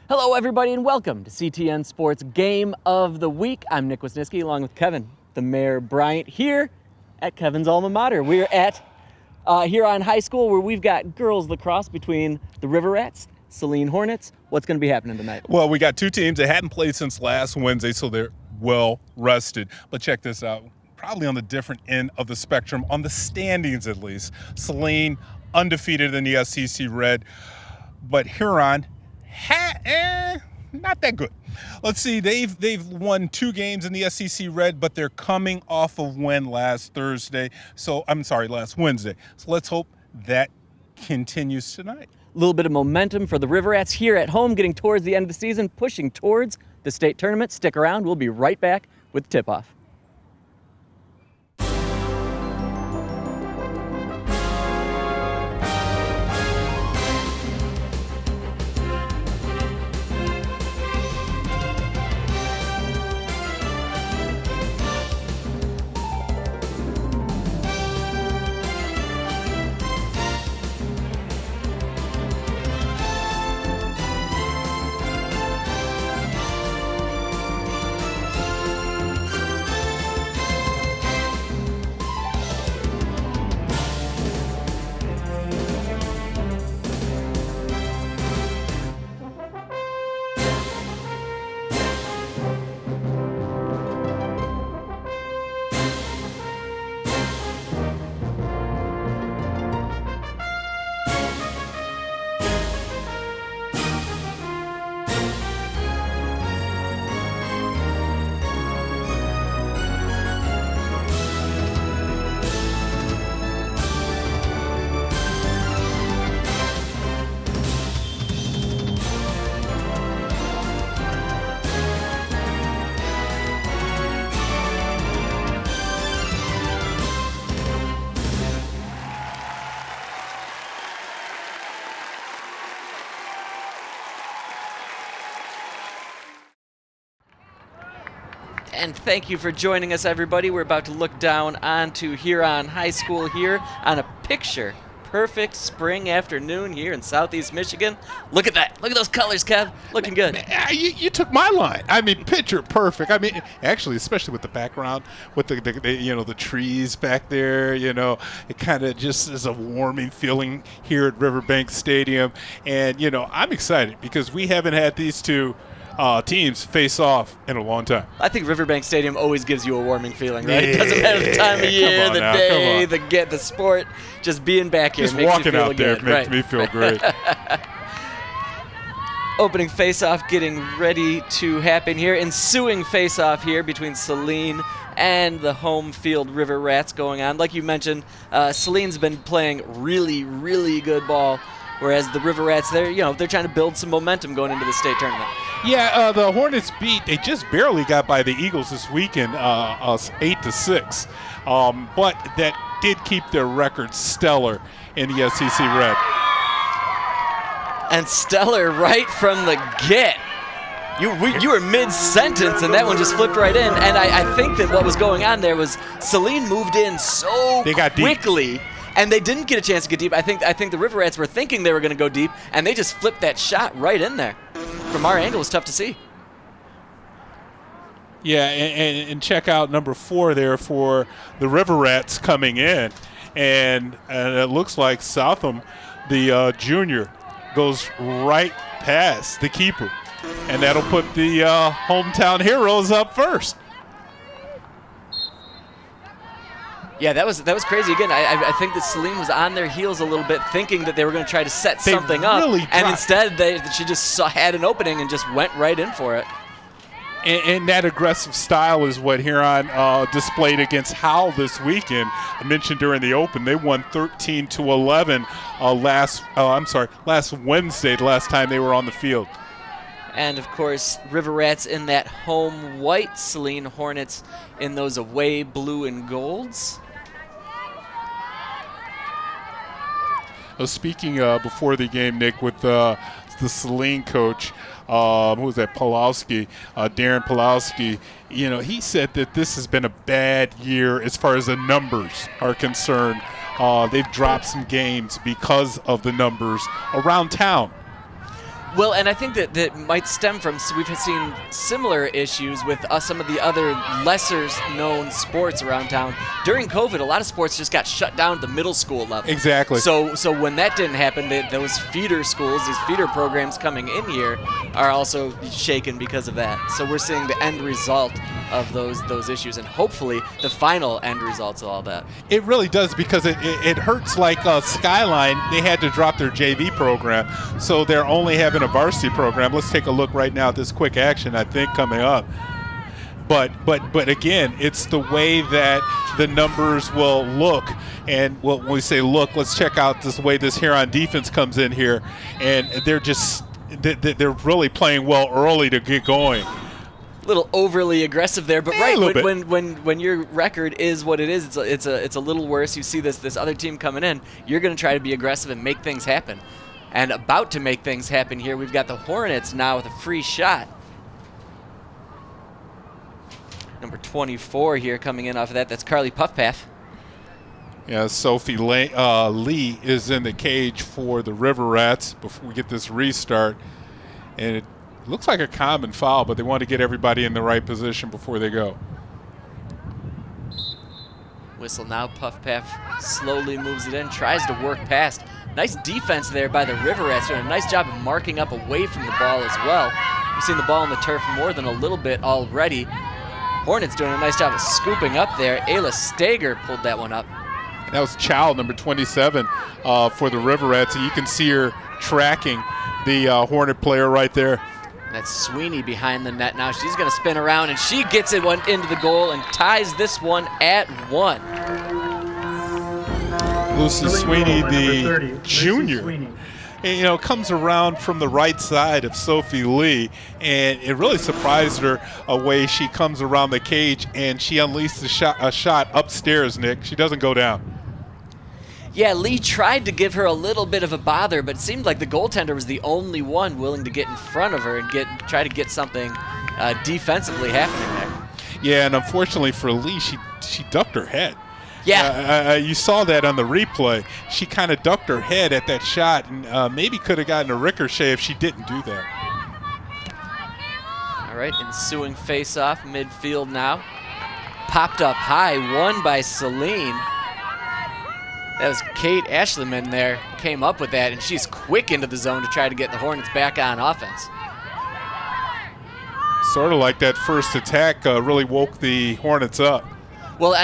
Hello, everybody, and welcome to CTN Sports Game of the Week. I'm Nick Wisniewski, along with Kevin, the Mayor Bryant, here at Kevin's alma mater. We're at Huron High School, where we've got girls lacrosse between the River Rats, Saline Hornets. What's going to be happening tonight? Well, we got two teams that hadn't played since last Wednesday, so they're well rested. But check this out. Probably on the different end of the spectrum, on the standings at least. Saline undefeated in the SEC Red, but Huron not that good. Let's see, they've won 2 games in the SEC Red, but they're coming off of win last Wednesday. So let's hope that continues tonight. A little bit of momentum for the River Rats here at home, getting towards the end of the season, pushing towards the state tournament. Stick around. We'll be right back with tip-off. And thank you for joining us, everybody. We're about to look down onto Huron High School here on a picture-perfect spring afternoon here in Southeast Michigan. Look at that. Look at those colors, Kev. Looking good. You took my line. I mean, picture perfect. I mean, actually, especially with the background, with the trees back there. It kind of just is a warming feeling here at Riverbank Stadium. And I'm excited because we haven't had these two teams face off in a long time. I think Riverbank Stadium always gives you a warming feeling, right? It doesn't matter the time of year, the day, the sport. Just being back here just makes walking you feel out there good. makes me feel great. Opening face-off getting ready to happen here. Ensuing face-off here between Saline and the home field River Rats going on. Like you mentioned, Saline's been playing really, really good ball, whereas the River Rats, they're trying to build some momentum going into the state tournament. Yeah, the Hornets they just barely got by the Eagles this weekend, 8-6. But that did keep their record stellar in the SEC Red. And stellar right from the get. You were mid-sentence, and that one just flipped right in. And I think that what was going on there was Saline moved in so quickly, and they didn't get a chance to get deep. I think the River Rats were thinking they were going to go deep, and they just flipped that shot right in there. From our angle, it's tough to see. Yeah, and check out number 4 there for the River Rats coming in. And it looks like Southam, the junior, goes right past the keeper. And that'll put the hometown heroes up first. Yeah, that was crazy. Again, I think that Saline was on their heels a little bit, thinking that they were going to try to set something up, and instead she just had an opening and just went right in for it. And that aggressive style is what Huron displayed against Howell this weekend. I mentioned during the Open, they won 13-11 last Wednesday, the last time they were on the field. And, of course, River Rats in that home white, Saline Hornets in those away blue and golds. Speaking before the game, Nick, with the Saline coach, who was that, Pulowski, Darren Pulowski, he said that this has been a bad year as far as the numbers are concerned. They've dropped some games because of the numbers around town. Well, and I think that might stem from, so we've seen similar issues with some of the other lesser-known sports around town. During COVID, a lot of sports just got shut down at the middle school level. Exactly. So when that didn't happen, those feeder schools, these feeder programs coming in here, are also shaken because of that. So we're seeing the end result of those issues, and hopefully the final end results of all that. It really does, because it hurts. Like Skyline, they had to drop their JV program, so they're only having a varsity program. Let's take a look right now at this quick action, I think, coming up. But again, it's the way that the numbers will look. And when we say look, let's check out this way this Huron defense comes in here, and they're really playing well early to get going. A little overly aggressive there, but when your record is what it is, it's a little worse. You see this other team coming in, you're going to try to be aggressive and make things happen. And about to make things happen here, we've got the Hornets now with a free shot. Number 24 here coming in off of that. That's Carly Puffpath. Yeah, Sophie Lee is in the cage for the River Rats before we get this restart. And it looks like a common foul, but they want to get everybody in the right position before they go. Whistle now. Puffpath slowly moves it in, tries to work past. Nice defense there by the River Rats, doing a nice job of marking up away from the ball as well. We've seen the ball on the turf more than a little bit already. Hornets doing a nice job of scooping up there. Ayla Stager pulled that one up. That was Chow, number 27, for the River Rats. And you can see her tracking the Hornet player right there. That's Sweeney behind the net now. She's going to spin around, and she gets it one into the goal and ties this one at 1. Lucy Sweeney, the junior, comes around from the right side of Sophie Lee, and it really surprised her a way she comes around the cage and she unleashed a shot upstairs, Nick. She doesn't go down. Yeah, Lee tried to give her a little bit of a bother, but it seemed like the goaltender was the only one willing to get in front of her and try to get something defensively happening there. Yeah, and unfortunately for Lee, she ducked her head. Yeah. You saw that on the replay. She kind of ducked her head at that shot, and maybe could have gotten a ricochet if she didn't do that. All right, ensuing face-off midfield now. Popped up high, won by Saline. That was Kate Ashleyman there, came up with that, and she's quick into the zone to try to get the Hornets back on offense. Sort of like that first attack really woke the Hornets up. Well,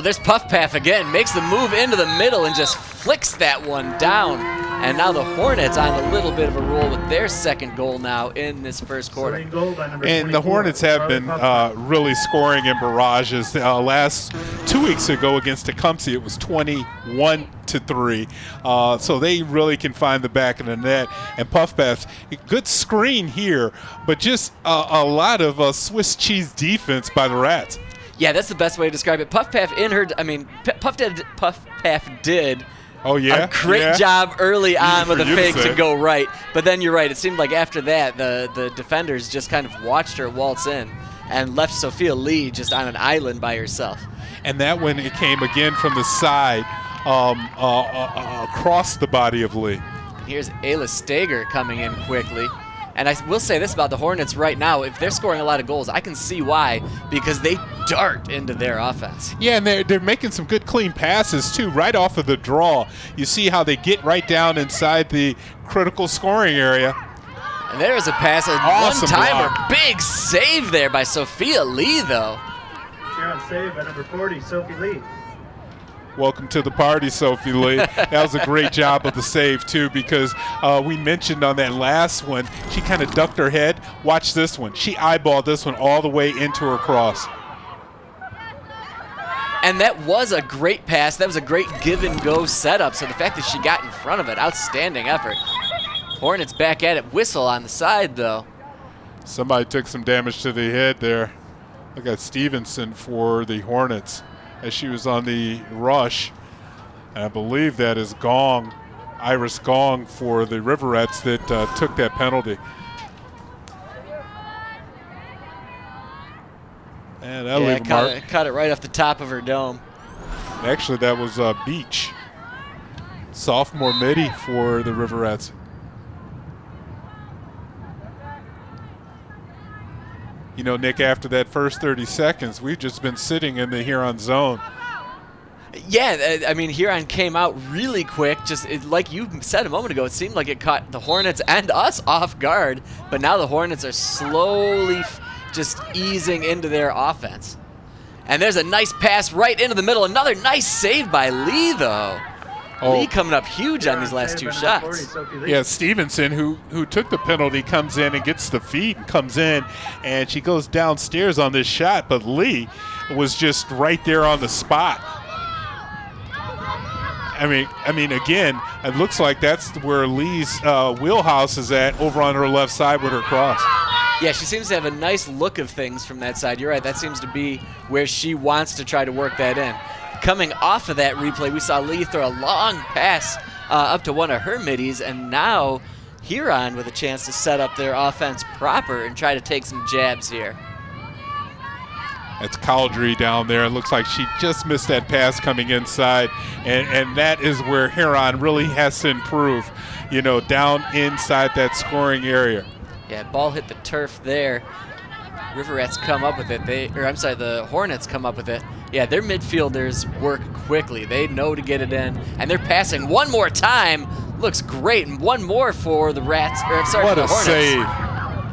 there's Puffpath again. Makes the move into the middle and just flicks that one down. And now the Hornets on a little bit of a roll with their second goal now in this first quarter. And the Hornets have been really scoring in barrages. Last 2 weeks ago against Tecumseh, it was 21-3. So they really can find the back of the net. And Puffpath, good screen here, but just a lot of Swiss cheese defense by the Rats. Yeah, that's the best way to describe it. Puffpath did a great job early on with a fake to go right. But then you're right. It seemed like after that, the defenders just kind of watched her waltz in and left Sophia Lee just on an island by herself. And that one, it came again from the side across the body of Lee. And here's Ayla Stager coming in quickly. And I will say this about the Hornets right now. If they're scoring a lot of goals, I can see why, because they dart into their offense. Yeah, and they're making some good clean passes, too, right off of the draw. You see how they get right down inside the critical scoring area. And there's a pass, awesome one-timer. Block. Big save there by Sophia Lee, though. On save by number 40, Sophie Lee. Welcome to the party, Sophie Lee. That was a great job of the save, too, because we mentioned on that last one, she kind of ducked her head. Watch this one. She eyeballed this one all the way into her cross. And that was a great pass. That was a great give-and-go setup. So the fact that she got in front of it, outstanding effort. Hornets back at it. Whistle on the side, though. Somebody took some damage to the head there. Look at Stevenson for the Hornets as she was on the rush. And I believe that is Gong, Iris Gong for the River Rats that took that penalty. And that'll leave a mark. Cut it right off the top of her dome. Actually, that was Beach. Sophomore midi for the River Rats. You know, Nick, after that first 30 seconds, we've just been sitting in the Huron zone. Yeah, I mean, Huron came out really quick. Like you said a moment ago, it seemed like it caught the Hornets and us off guard. But now the Hornets are slowly just easing into their offense. And there's a nice pass right into the middle. Another nice save by Lee, though. Lee coming up huge on these last two shots. Yeah, Stevenson, who took the penalty, comes in and gets the feed and comes in, and she goes downstairs on this shot. But Lee was just right there on the spot. I mean, again, it looks like that's where Lee's wheelhouse is at, over on her left side with her cross. Yeah, she seems to have a nice look of things from that side. You're right, that seems to be where she wants to try to work that in. Coming off of that replay, we saw Lee throw a long pass up to one of her middies, and now Huron with a chance to set up their offense proper and try to take some jabs here. That's Caldry down there. It looks like she just missed that pass coming inside, and that is where Huron really has to improve, you know, down inside that scoring area. Yeah, ball hit the turf there. River Rats come up with it. The Hornets come up with it. Yeah, their midfielders work quickly. They know to get it in, and they're passing one more time. Looks great, and one more for the Rats. For the Hornets. Save!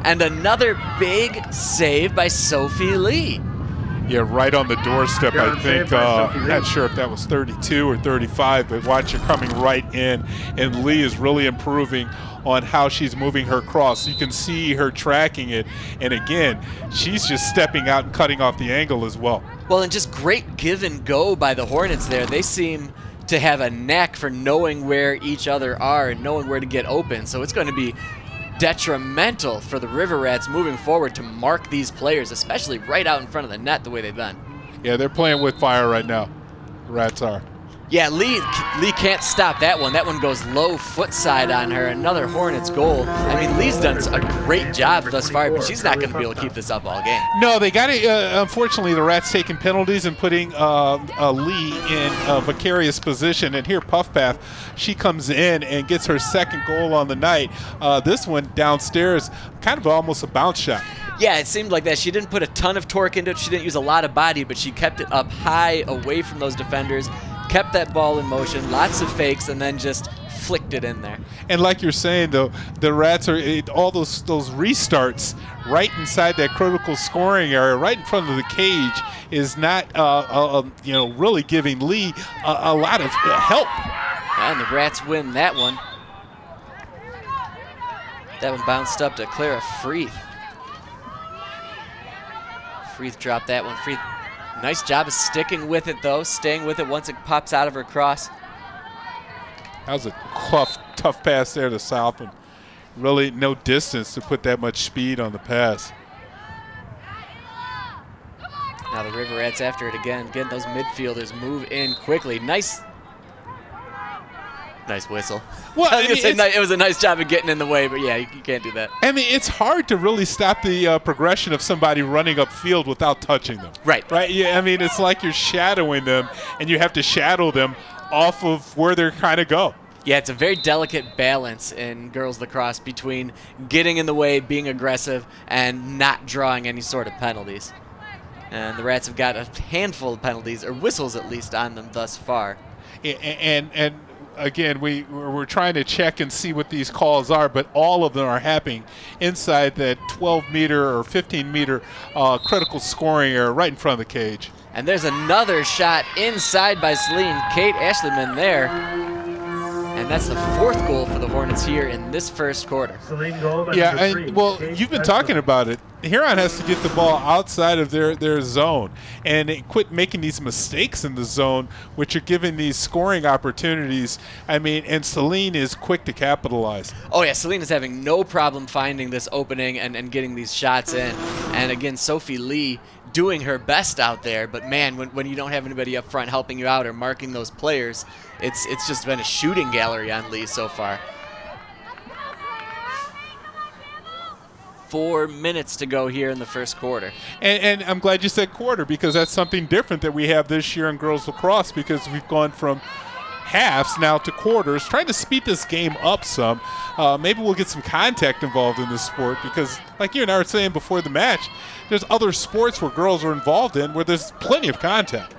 And another big save by Sophie Lee. Yeah, right on the doorstep, I think. Not sure if that was 32 or 35, but watch her coming right in. And Lee is really improving on how she's moving her cross. You can see her tracking it. And again, she's just stepping out and cutting off the angle as well. Well, and just great give and go by the Hornets there. They seem to have a knack for knowing where each other are and knowing where to get open. So it's going to be detrimental for the River Rats moving forward to mark these players, especially right out in front of the net the way they've been. Yeah, they're playing with fire right now. The Rats are. Yeah, Lee can't stop that one. That one goes low foot side on her. Another Hornets goal. I mean, Lee's done a great job thus far, but she's not going to be able to keep this up all game. No, they got to. Unfortunately, the Rats taking penalties and putting Lee in a vicarious position. And here, Puffpath, she comes in and gets her second goal on the night. This one downstairs, kind of almost a bounce shot. Yeah, it seemed like that. She didn't put a ton of torque into it. She didn't use a lot of body, but she kept it up high away from those defenders, kept that ball in motion, lots of fakes, and then just flicked it in there. And like you're saying, though, the Rats are all those restarts right inside that critical scoring area, right in front of the cage, is not really giving Lee a lot of help. And the Rats win that one. That one bounced up to Clara Freeth. Freeth dropped that one. Freeth, nice job of sticking with it, though, staying with it once it pops out of her cross. That was a tough pass there to South, and really no distance to put that much speed on the pass. Now the River Rats after it again. Again, those midfielders move in quickly. Nice whistle. Well, I was gonna say it was a nice job of getting in the way, but yeah, you can't do that. I mean, it's hard to really stop the progression of somebody running upfield without touching them. Right. Right. Yeah. I mean, it's like you're shadowing them, and you have to shadow them off of where they're kind of go. Yeah, it's a very delicate balance in girls lacrosse between getting in the way, being aggressive, and not drawing any sort of penalties. And the Rats have got a handful of penalties, or whistles at least, on them thus far. And again, we're trying to check and see what these calls are, but all of them are happening inside that 12-meter or 15-meter critical scoring area right in front of the cage. And there's another shot inside by Saline. Kate Ashleyman there. And that's the fourth goal for the Hornets here in this first quarter. Yeah, well, you've been talking about it. Huron has to get the ball outside of their zone and quit making these mistakes in the zone, which are giving these scoring opportunities. I mean, and Saline is quick to capitalize. Oh, yeah, Saline is having no problem finding this opening and getting these shots in. And again, Sophie Lee doing her best out there. But, man, when you don't have anybody up front helping you out or marking those players, it's just been a shooting gallery on Lee so far. 4 minutes to go here in the first quarter. And I'm glad you said quarter, because that's something different that we have this year in girls lacrosse, because we've gone from halves now to quarters, trying to speed this game up some. Maybe we'll get some contact involved in this sport because, like you and I were saying before the match, there's other sports where girls are involved in where there's plenty of contact.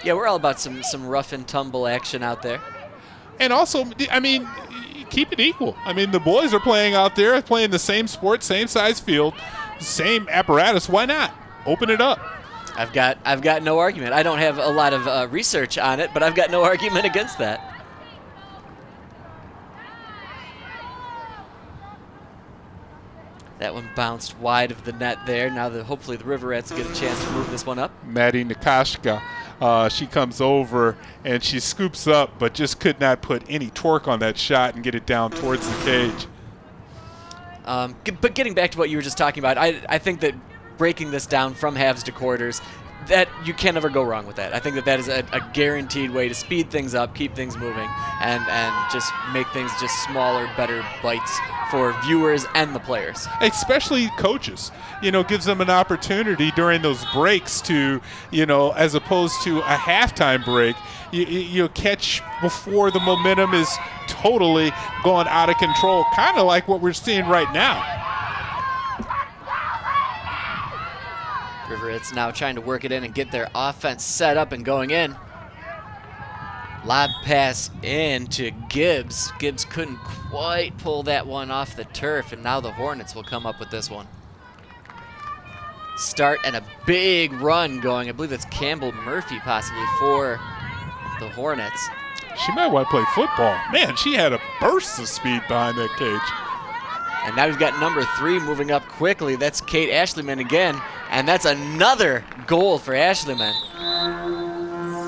Yeah, we're all about some rough and tumble action out there. And also, I mean, keep it equal. I mean, the boys are playing out there, playing the same sport, same size field, same apparatus. Why not? Open it up. I've got no argument. I don't have a lot of research on it, but I've got no argument against that. That one bounced wide of the net there. Now hopefully the Riverettes get a chance to move this one up. Maddie Nakashka, she comes over and she scoops up, but just could not put any torque on that shot and get it down towards the cage. But getting back to what you were just talking about, I think that breaking this down from halves to quarters, that you can never go wrong with that. I think that is a guaranteed way to speed things up, keep things moving, and just make things just smaller, better bites for viewers and the players. Especially coaches. Gives them an opportunity during those breaks to, as opposed to a halftime break, you catch before the momentum is totally going out of control, kind of like what we're seeing right now. Riverettes now trying to work it in and get their offense set up and going in. Lob pass in to Gibbs. Gibbs couldn't quite pull that one off the turf, and now the Hornets will come up with this one. Start and a big run going. I believe that's Campbell Murphy possibly for the Hornets. She might want to play football. Man, she had a burst of speed behind that cage. And now we've got number 3 moving up quickly. That's Kate Ashleyman again. And that's another goal for Ashleyman.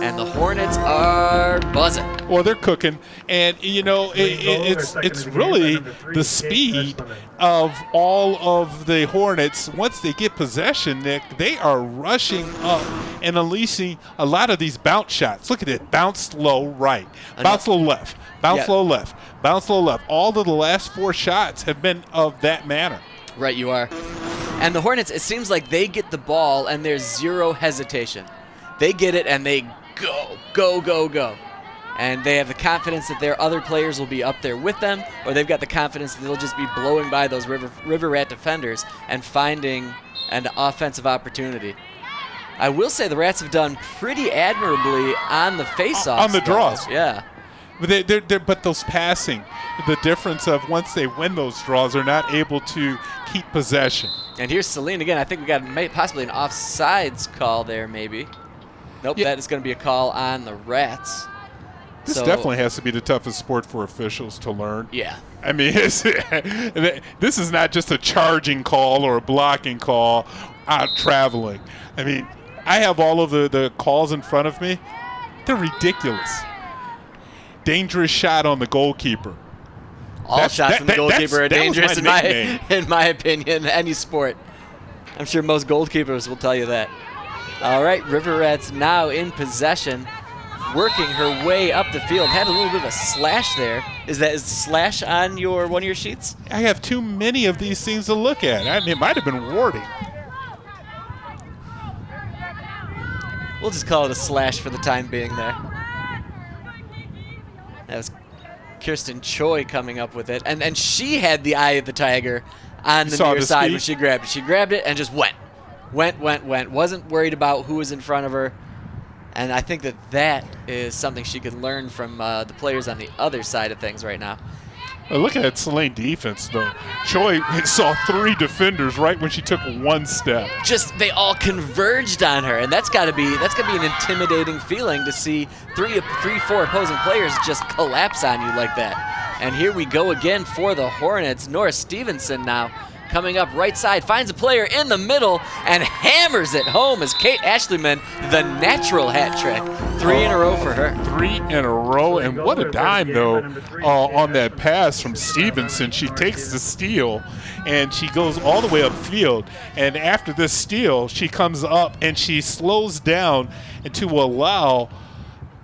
And the Hornets are buzzing. Well, they're cooking. And, it's really the speed of all of the Hornets. Once they get possession, Nick, they are rushing up and unleashing a lot of these bounce shots. Look at it. Bounce low right. Bounce low left. Bounce low left. Bounce low left. All of the last 4 shots have been of that manner. Right, you are. And the Hornets, it seems like they get the ball and there's zero hesitation. They get it and they go, go, go, go. And they have the confidence that their other players will be up there with them, or they've got the confidence that they'll just be blowing by those River Rat defenders and finding an offensive opportunity. I will say the Rats have done pretty admirably on the face-offs. On the draws. Yeah. But those passing, the difference of once they win those draws, they're not able to keep possession. And here's Saline again. I think we got possibly an offsides call there, maybe. Nope, that is going to be a call on the Rats. This definitely has to be the toughest sport for officials to learn. Yeah. I mean, this is not just a charging call or a blocking call out traveling. I mean, I have all of the calls in front of me. They're ridiculous. Dangerous shot on the goalkeeper. All shots on the goalkeeper are dangerous in my opinion, any sport. I'm sure most goalkeepers will tell you that. All right, River Rats now in possession, working her way up the field. Had a little bit of a slash there. Is slash on one of your sheets? I have too many of these things to look at. I mean, it might have been warding. We'll just call it a slash for the time being there. That was Kirsten Choi coming up with it. And she had the eye of the tiger on the near side when she grabbed it. She grabbed it and just went. Went. Wasn't worried about who was in front of her. And I think that is something she could learn from the players on the other side of things right now. Well, look at that Saline defense, though. Choi saw 3 defenders right when she took 1 step. Just they all converged on her, and that's got to be an intimidating feeling to see 4 opposing players just collapse on you like that. And here we go again for the Hornets. Nora Stevenson now coming up right side, finds a player in the middle and hammers it home as Kate Ashleyman, the natural hat trick. 3 in a row for her. 3 in a row, and what a dime, though, on that pass from Stevenson. She takes the steal, and she goes all the way upfield. And after this steal, she comes up and she slows down to allow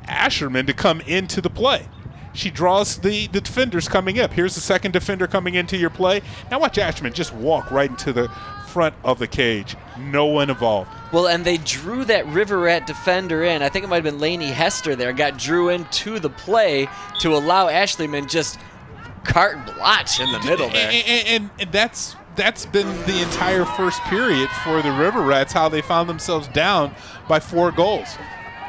Asherman to come into the play. She draws the defenders coming up. Here's the second defender coming into your play. Now watch Asherman just walk right into the front of the cage. No one involved. Well, and they drew that River Rat defender in. I think it might have been Laney Hester there. Got drew into the play to allow Ashleyman just carte blanche in the middle there. And that's been the entire first period for the River Rats, how they found themselves down by 4 goals.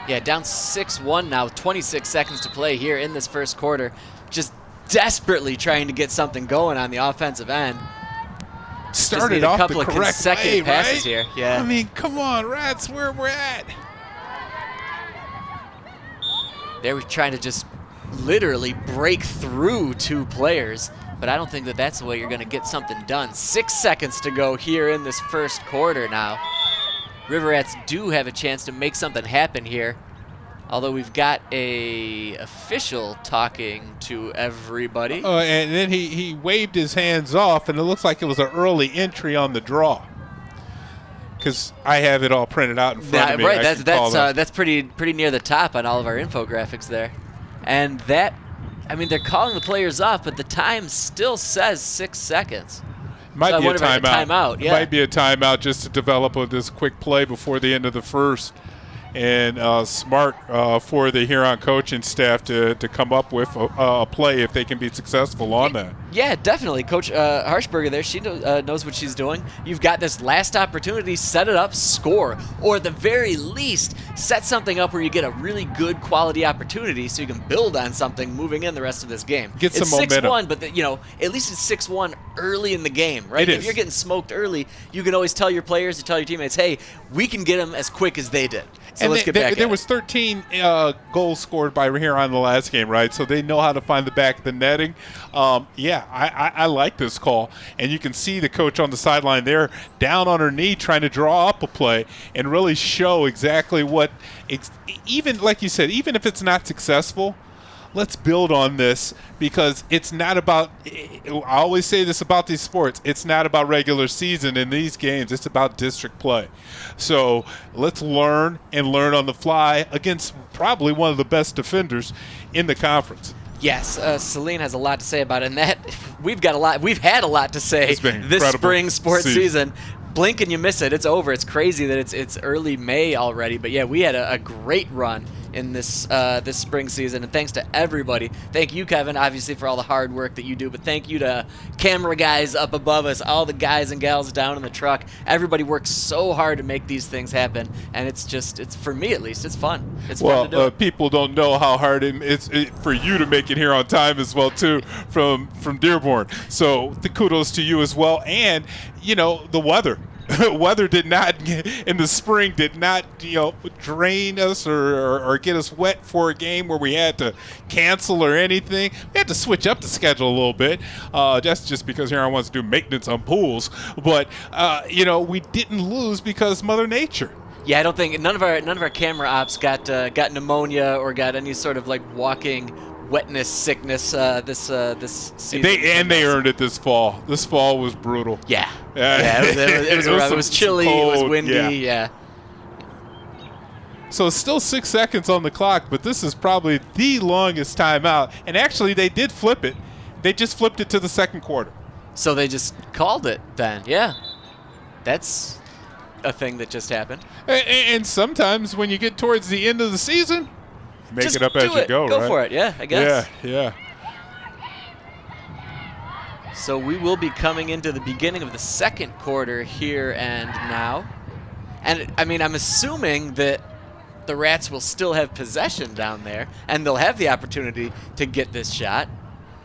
Yeah, down 6-1 now, 26 seconds to play here in this first quarter. Just desperately trying to get something going on the offensive end. Started off the correct consecutive way, passes right? here. Yeah. I mean, come on, Rats, where we're at. They were trying to just literally break through 2 players, but I don't think that that's the way you're going to get something done. 6 seconds to go here in this first quarter now. River Rats do have a chance to make something happen here, although we've got a official talking to everybody. And then he waved his hands off, and it looks like it was an early entry on the draw. Because I have it all printed out in front of me. Right, that's pretty near the top on all of our infographics there. And that, I mean, they're calling the players off, but the time still says 6 seconds. Might be a timeout. Yeah. Might be a timeout just to develop this quick play before the end of the first. And smart for the Huron coaching staff to come up with a play if they can be successful on that. Yeah, definitely. Coach Harshberger there, she knows what she's doing. You've got this last opportunity, set it up, score. Or at the very least, set something up where you get a really good quality opportunity so you can build on something moving in the rest of this game. Get some momentum. It's 6-1, but at least it's 6-1 early in the game, right? If you're getting smoked early, you can always tell your players, you tell your teammates, hey, we can get them as quick as they did. So let's get back at it. There was 13 goals scored by Huron in the last game, right? So they know how to find the back of the netting. I like this call. And you can see the coach on the sideline there down on her knee trying to draw up a play and really show exactly what, even like you said, even if it's not successful, let's build on this, because it's not about, I always say this about these sports, it's not about regular season in these games, it's about district play. So let's learn on the fly against probably one of the best defenders in the conference. Yes, Saline has a lot to say about it, and that we've had a lot to say this spring sports season. Blink and you miss it. It's over. It's crazy that it's early May already. But yeah, we had a great run in this this spring season, and thanks to everybody. Thank you, Kevin, obviously for all the hard work that you do. But thank you to camera guys up above us, all the guys and gals down in the truck. Everybody works so hard to make these things happen, and it's for me at least, it's fun. It's fun to do. People don't know how hard it's for you to make it here on time as well too from Dearborn. So the kudos to you as well, and the weather. Weather did not, in the spring, did not, drain us or get us wet for a game where we had to cancel or anything. We had to switch up the schedule a little bit. That's just because Huron wants to do maintenance on pools. But, we didn't lose because Mother Nature. Yeah, I don't think none of our camera ops got pneumonia or got any sort of walking wetness sickness this season. They earned it this fall. This fall was brutal. Yeah. It was chilly. Cold, it was windy. Yeah. So it's still 6 seconds on the clock, but this is probably the longest timeout. And actually, they did flip it. They just flipped it to the second quarter. So they just called it then. Yeah. That's a thing that just happened. And sometimes when you get towards the end of the season, make just it up as you go, right? Go for it, yeah, I guess. Yeah. So we will be coming into the beginning of the second quarter here and now. And, I'm assuming that the Rats will still have possession down there, and they'll have the opportunity to get this shot.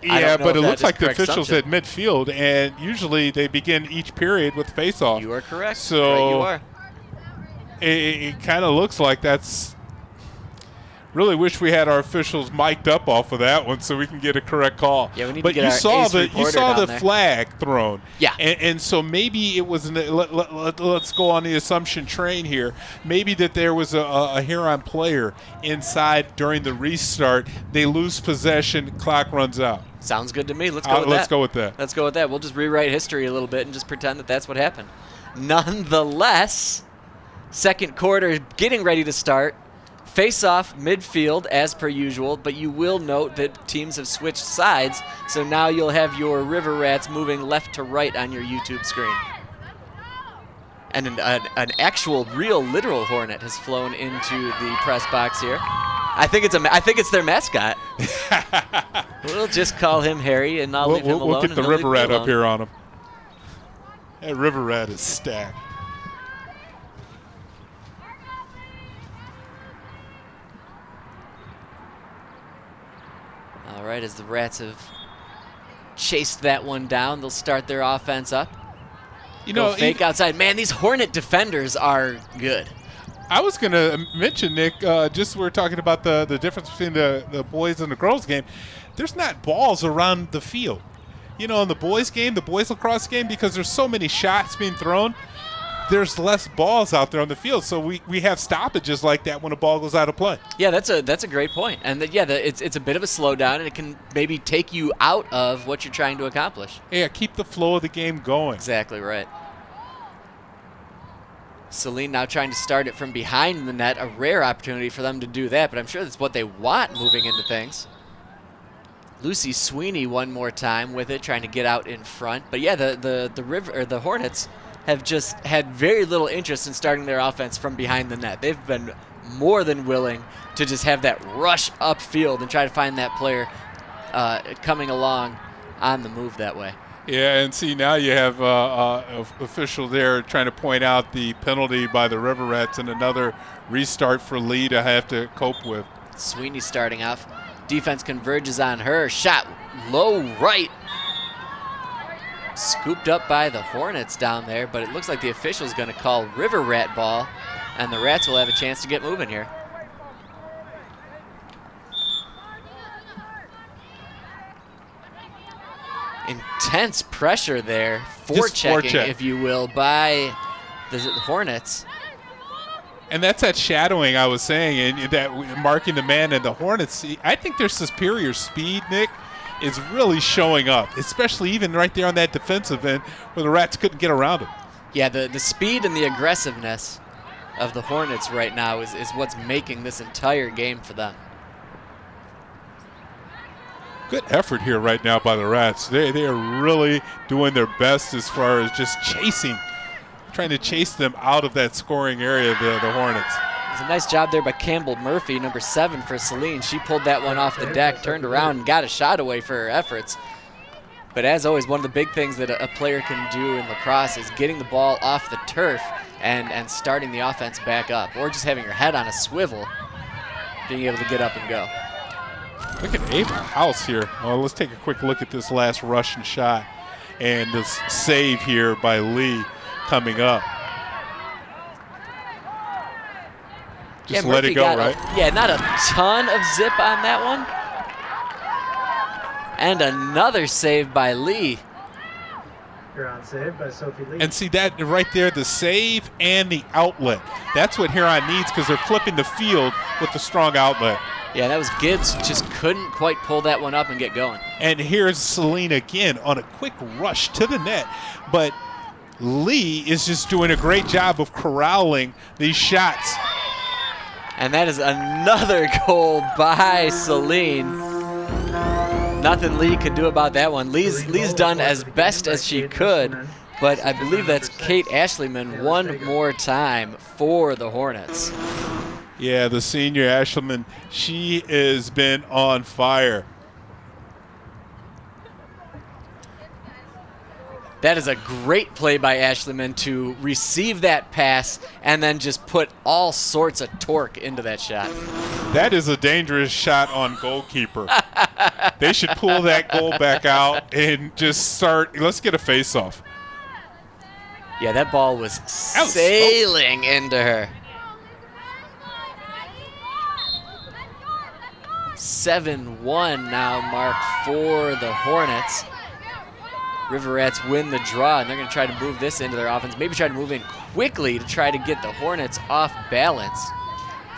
Yeah, but it looks like the officials at midfield, and usually they begin each period with face-off. You are correct. So right, you are. It kind of looks like that's – really wish we had our officials mic'd up off of that one so we can get a correct call. Yeah, we need but to get you saw the flag thrown. Yeah. And so maybe it was let's go on the assumption train here. Maybe that there was a Huron player inside during the restart. They lose possession, clock runs out. Sounds good to me. Let's go with that. Let's go with that. We'll just rewrite history a little bit and just pretend that that's what happened. Nonetheless, second quarter getting ready to start. Face-off midfield as per usual, but you will note that teams have switched sides, so now you'll have your River Rats moving left to right on your YouTube screen. And an actual, real, literal hornet has flown into the press box here. I think it's their mascot. We'll just call him Harry, and I'll leave him alone. We'll get the river rat up here on him. That river rat is stacked. All right, as the Rats have chased that one down, they'll start their offense up. You know, fake outside. Man, these Hornet defenders are good. I was going to mention, Nick, just we were talking about the difference between the boys and the girls game. There's not balls around the field. You know, in the boys game, the boys lacrosse game, because there's so many shots being thrown, there's less balls out there on the field. So we have stoppages like that when a ball goes out of play. Yeah, that's a great point. And it's a bit of a slowdown, and it can maybe take you out of what you're trying to accomplish. Yeah, keep the flow of the game going. Exactly right. Saline now trying to start it from behind the net. A rare opportunity for them to do that, but I'm sure that's what they want moving into things. Lucy Sweeney one more time with it, trying to get out in front. But yeah, the Hornets have just had very little interest in starting their offense from behind the net. They've been more than willing to just have that rush upfield and try to find that player coming along on the move that way. Yeah, and see, now you have an official there trying to point out the penalty by the River Rats and another restart for Lee to have to cope with. Sweeney starting off. Defense converges on her. Shot low right. Scooped up by the Hornets down there, but it looks like the official's going to call River Rat ball, and the Rats will have a chance to get moving here. Intense pressure there, forechecking, if you will, by the Hornets. And that's that shadowing I was saying, and that marking the man and the Hornets. I think their superior speed, Nick, is really showing up, especially even right there on that defensive end where the Rats couldn't get around them. Yeah, the speed and the aggressiveness of the Hornets right now is what's making this entire game for them. Good effort here right now by the Rats. They are really doing their best as far as just trying to chase them out of that scoring area, the Hornets. It's a nice job there by Campbell Murphy, number 7 for Saline. She pulled that one off the deck, turned around, and got a shot away for her efforts. But as always, one of the big things that a player can do in lacrosse is getting the ball off the turf and starting the offense back up, or just having your head on a swivel, being able to get up and go. Look at Ava House here. Well, let's take a quick look at this last Russian shot and this save here by Lee coming up. Just let it go, right? Yeah, not a ton of zip on that one. And another save by Lee. Huron save by Sophie Lee. And see that right there, the save and the outlet. That's what Huron needs, because they're flipping the field with the strong outlet. Yeah, that was Gibbs. Just couldn't quite pull that one up and get going. And here's Saline again on a quick rush to the net. But Lee is just doing a great job of corralling these shots. And that is another goal by Saline. Nothing Lee could do about that one. Lee's done as best as she could, but I believe that's Kate Ashleyman one more time for the Hornets. Yeah, the senior Ashleyman, she has been on fire. That is a great play by Ashleyman to receive that pass and then just put all sorts of torque into that shot. That is a dangerous shot on goalkeeper. They should pull that goal back out and just start. Let's get a face-off. Yeah, that ball was sailing into her. 7-1 now mark for the Hornets. River Rats win the draw, and they're going to try to move this into their offense. Maybe try to move in quickly to try to get the Hornets off balance.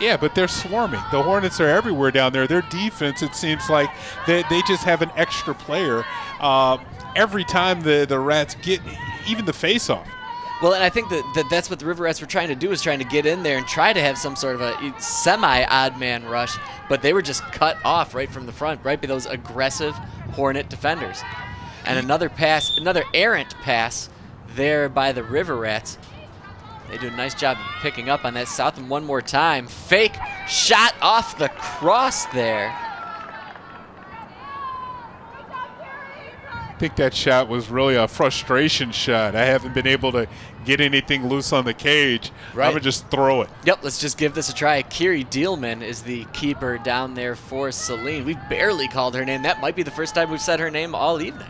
Yeah, but they're swarming. The Hornets are everywhere down there. Their defense, it seems like they just have an extra player every time the Rats get even the face-off. Well, and I think that's what the River Rats were trying to do, is trying to get in there and try to have some sort of a semi-odd man rush, but they were just cut off right from the front, right by those aggressive Hornet defenders. And another pass, another errant pass there by the River Rats. They do a nice job of picking up on that. Southam one more time. Fake shot off the cross there. I think that shot was really a frustration shot. I haven't been able to get anything loose on the cage. Right. I'm going to just throw it. Yep, let's just give this a try. Kiri Dielman is the keeper down there for Saline. We've barely called her name. That might be the first time we've said her name all evening.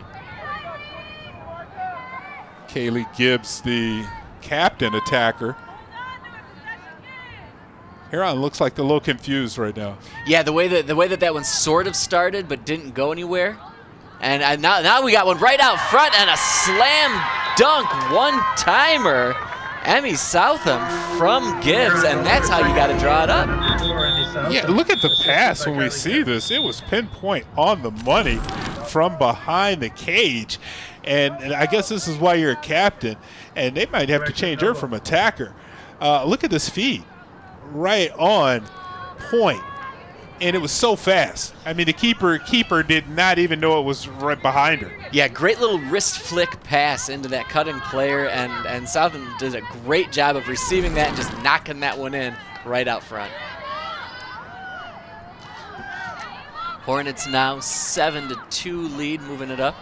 Kaylee Gibbs, the captain attacker. Huron looks like they're a little confused right now. Yeah, the way that one sort of started but didn't go anywhere. And now we got one right out front and a slam dunk one-timer. Emmy Southam from Gibbs, and that's how you got to draw it up. Yeah, look at the pass when we see this. It was pinpoint on the money from behind the cage. And I guess this is why you're a captain, and they might have to change her from attacker. Look at this feed. Right on point. And it was so fast. I mean, the keeper did not even know it was right behind her. Yeah, great little wrist flick pass into that cutting player, and Southam did a great job of receiving that and just knocking that one in right out front. Hornets now 7-2 lead, moving it up.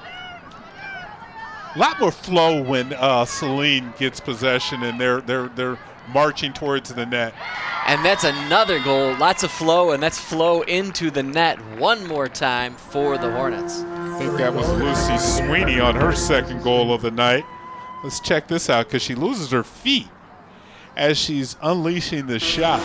A lot more flow when Saline gets possession and they're marching towards the net. And that's another goal. Lots of flow, and that's flow into the net one more time for the Hornets. I think that was Lucy Sweeney on her second goal of the night. Let's check this out because she loses her feet as she's unleashing the shot.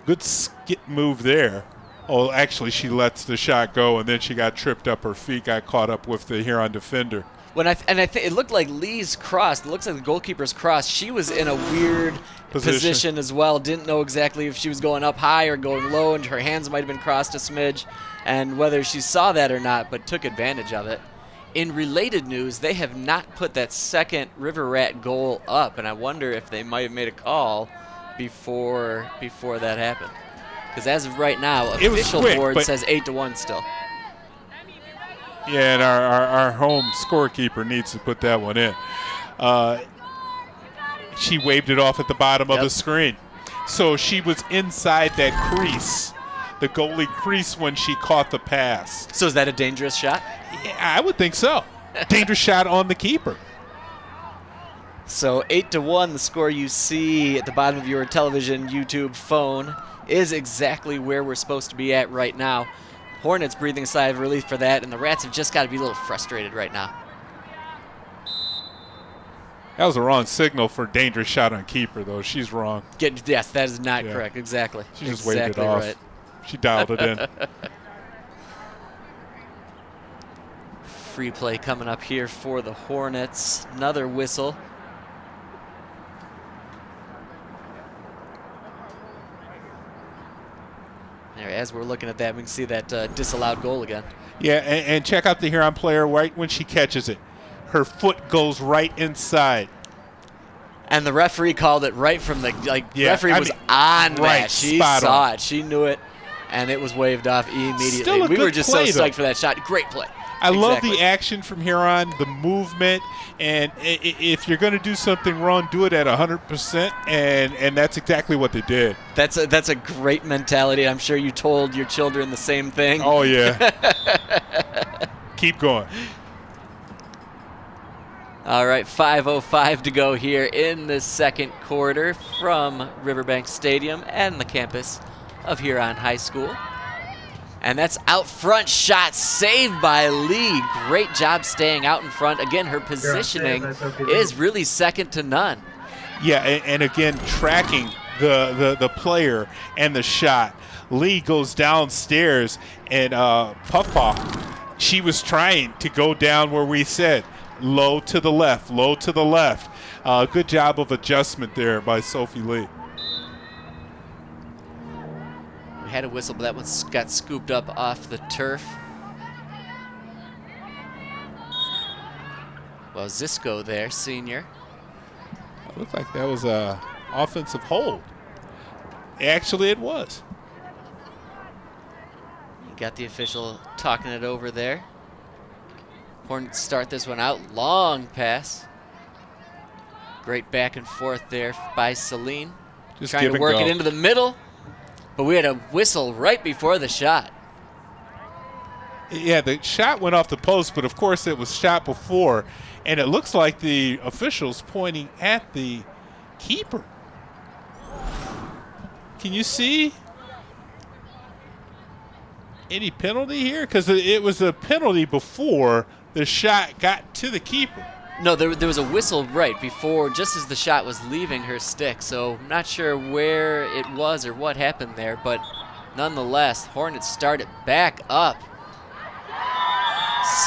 Good skip move there. Oh, actually, she lets the shot go, and then she got tripped up. Her feet got caught up with the Huron defender. I think it looked like Lee's cross. It looks like the goalkeeper's cross. She was in a weird position as well. Didn't know exactly if she was going up high or going low, and her hands might have been crossed a smidge, and whether she saw that or not, but took advantage of it. In related news, they have not put that second River Rat goal up, and I wonder if they might have made a call before that happened. Because as of right now, official board says 8-1 still. Yeah, and our home scorekeeper needs to put that one in. She waved it off at the bottom of the screen. So she was inside that crease, the goalie crease, when she caught the pass. So is that a dangerous shot? Yeah, I would think so. Dangerous shot on the keeper. So 8-1, the score you see at the bottom of your television, YouTube, phone, is exactly where we're supposed to be at right now. Hornets breathing a sigh of relief for that, and the Rats have just got to be a little frustrated right now. That was the wrong signal for dangerous shot on keeper, though. She's wrong. Yes, that is not correct. Exactly. She just waved it off. Right. She dialed it in. Free play coming up here for the Hornets. Another whistle. As we're looking at that, we can see that disallowed goal again. Yeah, and check out the Huron player right when she catches it. Her foot goes right inside. And the referee called it right from the referee was on that. She saw it. She knew it, and it was waved off immediately. We were just so psyched for that shot. Great play. I love the action from Huron, the movement, and if you're going to do something wrong, do it at 100%, and that's exactly what they did. That's a great mentality. I'm sure you told your children the same thing. Oh, yeah. Keep going. All right, 5:05 to go here in the second quarter from Riverbank Stadium and the campus of Huron High School. And that's out front shot saved by Lee. Great job staying out in front. Again, her positioning is really second to none. Yeah, and again, tracking the player and the shot. Lee goes downstairs, and Puffpaw, she was trying to go down where we said, low to the left, low to the left. Good job of adjustment there by Sophie Lee. Had a whistle, but that one got scooped up off the turf. Well, Zisco there, senior. It looked like that was a offensive hold. Actually, it was. You got the official talking it over there. Hornets start this one out. Long pass. Great back and forth there by Saline. Just trying to work it into the middle, but we had a whistle right before the shot. Yeah, the shot went off the post, but of course it was shot before, and it looks like the official's pointing at the keeper. Can you see any penalty here? Because it was a penalty before the shot got to the keeper. No, there was a whistle right before, just as the shot was leaving her stick. So I'm not sure where it was or what happened there, but nonetheless, Hornets start it back up.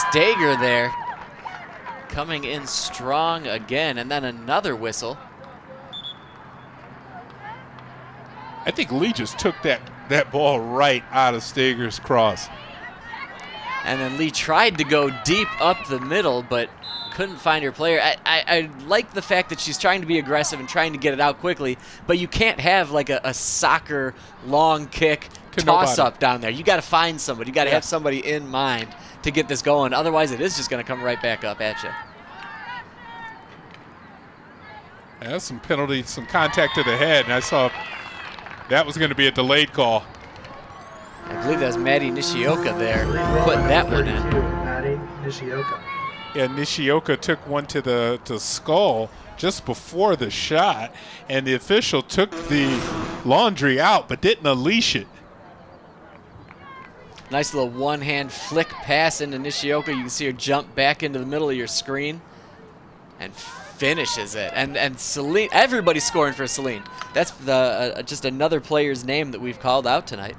Stager there, coming in strong again, and then another whistle. I think Lee just took that ball right out of Stager's cross. And then Lee tried to go deep up the middle, but couldn't find her player. I like the fact that she's trying to be aggressive and trying to get it out quickly, but you can't have like a soccer long kick toss-up down there. You got to find somebody. You got to have somebody in mind to get this going. Otherwise, it is just going to come right back up at you. That's some penalty, some contact to the head, and I saw that was going to be a delayed call. I believe that was Maddie Nishioka there, putting that one in. Maddie Nishioka. Yeah, Nishioka took one to the skull just before the shot, and the official took the laundry out but didn't unleash it. Nice little one-hand flick pass into Nishioka. You can see her jump back into the middle of your screen and finishes it. And Saline, everybody's scoring for Saline. That's just another player's name that we've called out tonight.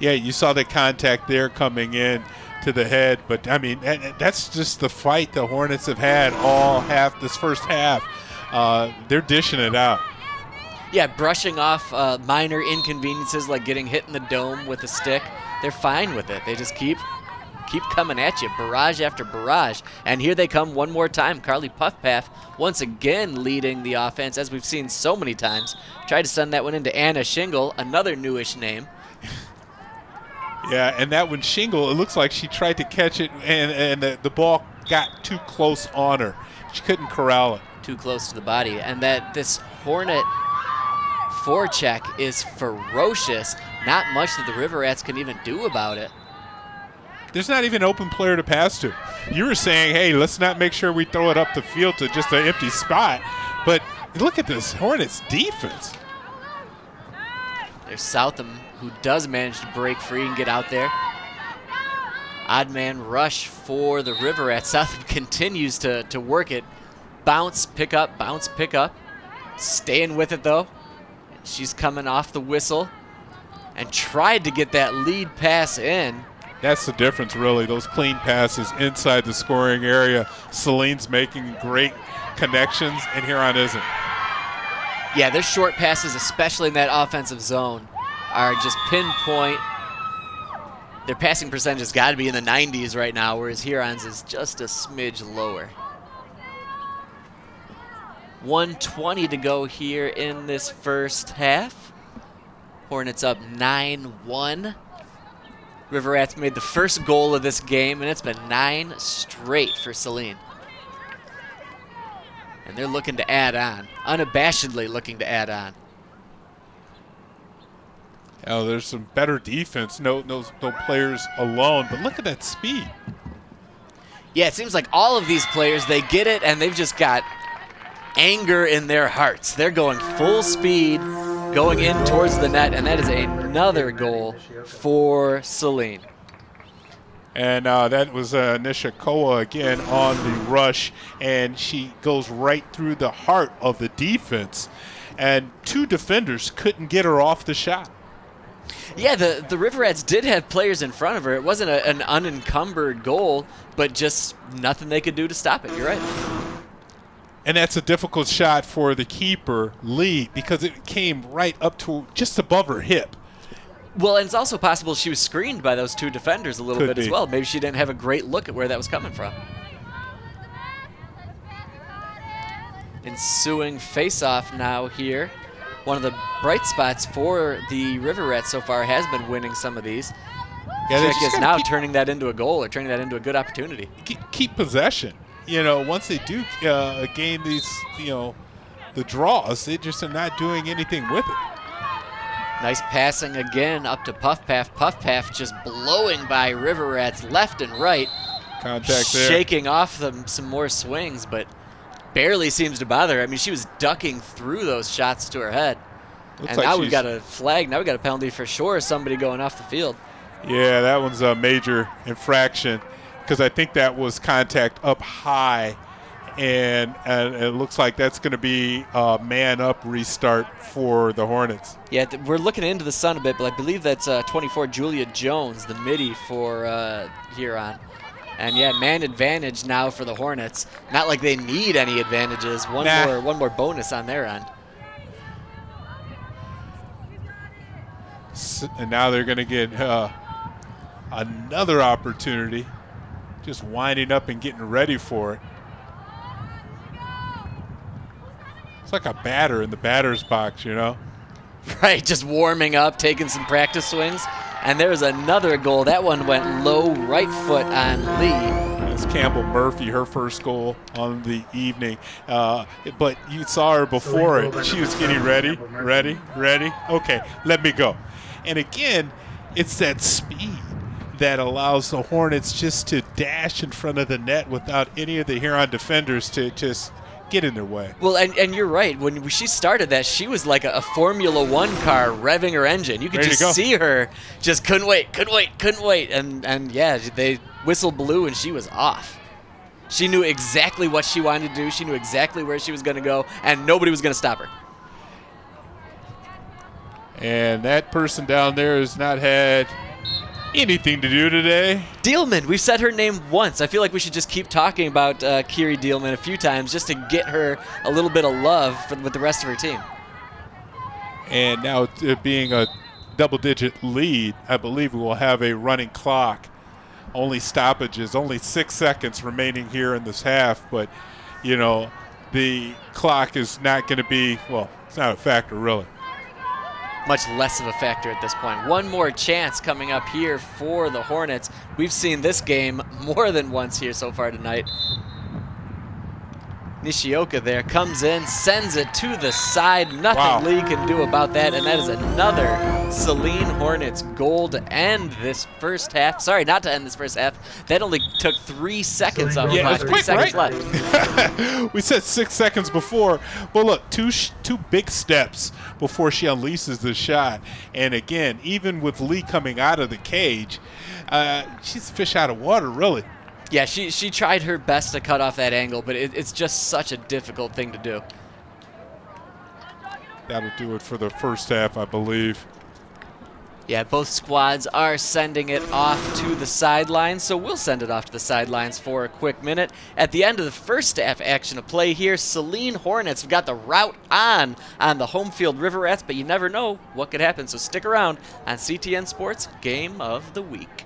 Yeah, you saw the contact there coming in to the head, but I mean, that's just the fight the Hornets have had all this first half. They're dishing it out. Yeah, brushing off minor inconveniences like getting hit in the dome with a stick. They're fine with it. They just keep coming at you, barrage after barrage. And here they come one more time. Carly Puffpath once again leading the offense, as we've seen so many times. Tried to send that one into Anna Shingle, another newish name. Yeah, and that one, Shingle, it looks like she tried to catch it, and the ball got too close on her. She couldn't corral it. Too close to the body. And that this Hornet forecheck is ferocious. Not much that the River Rats can even do about it. There's not even an open player to pass to. You were saying, hey, let's not make sure we throw it up the field to just an empty spot. But look at this Hornets defense. There's Southam, who does manage to break free and get out there. Odd man rush for the River Rats. Southam continues to work it. Bounce, pick up, bounce, pick up. Staying with it, though. She's coming off the whistle and tried to get that lead pass in. That's the difference, really. Those clean passes inside the scoring area. Saline's making great connections, and Huron isn't. Yeah, their short passes, especially in that offensive zone, are just pinpoint. Their passing percentage has got to be in the 90s right now, whereas Huron's is just a smidge lower. 1:20 to go here in this first half. Hornets up 9-1. River Rats made the first goal of this game, and it's been 9 straight for Saline. And they're looking to add on, unabashedly looking to add on. Oh, there's some better defense. No players alone, but look at that speed. Yeah, it seems like all of these players, they get it, and they've just got anger in their hearts. They're going full speed, going in towards the net, and that is another goal for Saline. And that was Nishikoa again on the rush, and she goes right through the heart of the defense, and 2 defenders couldn't get her off the shot. Yeah, the River Rats did have players in front of her. It wasn't an unencumbered goal, but just nothing they could do to stop it. You're right. And that's a difficult shot for the keeper, Lee, because it came right up to just above her hip. Well, and it's also possible she was screened by those 2 defenders a little bit as well. Maybe she didn't have a great look at where that was coming from. Ensuing face-off now here. One of the bright spots for the River Rats so far has been winning some of these. Yeah, Chick is now turning that into a goal or turning that into a good opportunity. Keep possession. once they do gain these, the draws, they just are not doing anything with it. Nice passing again up to Puff Paff. Puff Paff just blowing by River Rats left and right. Contact there. Shaking off them some more swings, but barely seems to bother her. I mean, she was ducking through those shots to her head. And now we've got a flag. Now we've got a penalty for sure. Somebody going off the field. Yeah, that one's a major infraction because I think that was contact up high. And it looks like that's going to be a man-up restart for the Hornets. Yeah, we're looking into the sun a bit, but I believe that's 24 Julia Jones, the midi for Huron. And, yeah, man advantage now for the Hornets. Not like they need any advantages. One more bonus on their end. And now they're going to get another opportunity, just winding up and getting ready for it. It's like a batter in the batter's box, Right, just warming up, taking some practice swings. And there's another goal. That one went low, right foot on Lee. It's Campbell Murphy, her first goal on the evening. But you saw her before it. She was getting ready. Okay, let me go. And again, it's that speed that allows the Hornets just to dash in front of the net without any of the Huron defenders to just get in their way. Well, and you're right. When she started that, she was like a Formula One car revving her engine. You could just see her just couldn't wait. And yeah, they whistle blew and she was off. She knew exactly what she wanted to do. She knew exactly where she was going to go, and nobody was going to stop her. And that person down there has not had anything to do today. Dealman, we've said her name once. I feel like we should just keep talking about Kiri Dealman a few times just to get her a little bit of love with the rest of her team. And now it being a double-digit lead, I believe we will have a running clock. Only stoppages, only 6 seconds remaining here in this half. But, the clock is not going to be, well, it's not a factor really. Much less of a factor at this point. One more chance coming up here for the Hornets. We've seen this game more than once here so far tonight. Nishioka there comes in, sends it to the side. Nothing Lee can do about that, and that is another Saline Hornets goal to end this first half. Sorry, not to end this first half. That only took 3 seconds off. Yeah, it was 3 quick, seconds right? left. We said 6 seconds before, but look, two big steps before she unleashes the shot. And again, even with Lee coming out of the cage, she's a fish out of water, really. Yeah, she tried her best to cut off that angle, but it's just such a difficult thing to do. That'll do it for the first half, I believe. Yeah, both squads are sending it off to the sidelines, so we'll send it off to the sidelines for a quick minute. At the end of the first half action of play here, Saline Hornets have got the route on the home field River Rats, but you never know what could happen, so stick around on CTN Sports Game of the Week.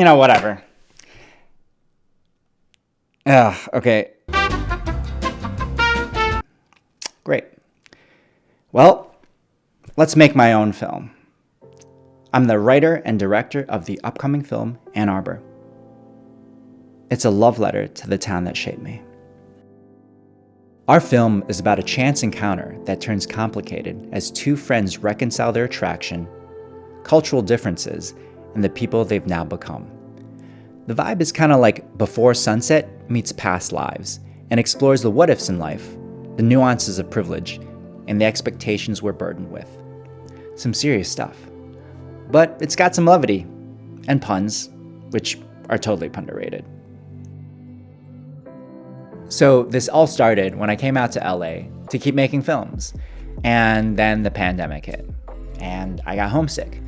Whatever. Okay. Great. Well, let's make my own film. I'm the writer and director of the upcoming film, Arbor. It's a love letter to the town that shaped me. Our film is about a chance encounter that turns complicated as two friends reconcile their attraction, cultural differences, and the people they've now become. The vibe is kind of like Before Sunset meets Past Lives and explores the what-ifs in life, the nuances of privilege, and the expectations we're burdened with. Some serious stuff. But it's got some levity and puns, which are totally underrated. So this all started when I came out to LA to keep making films. And then the pandemic hit, and I got homesick.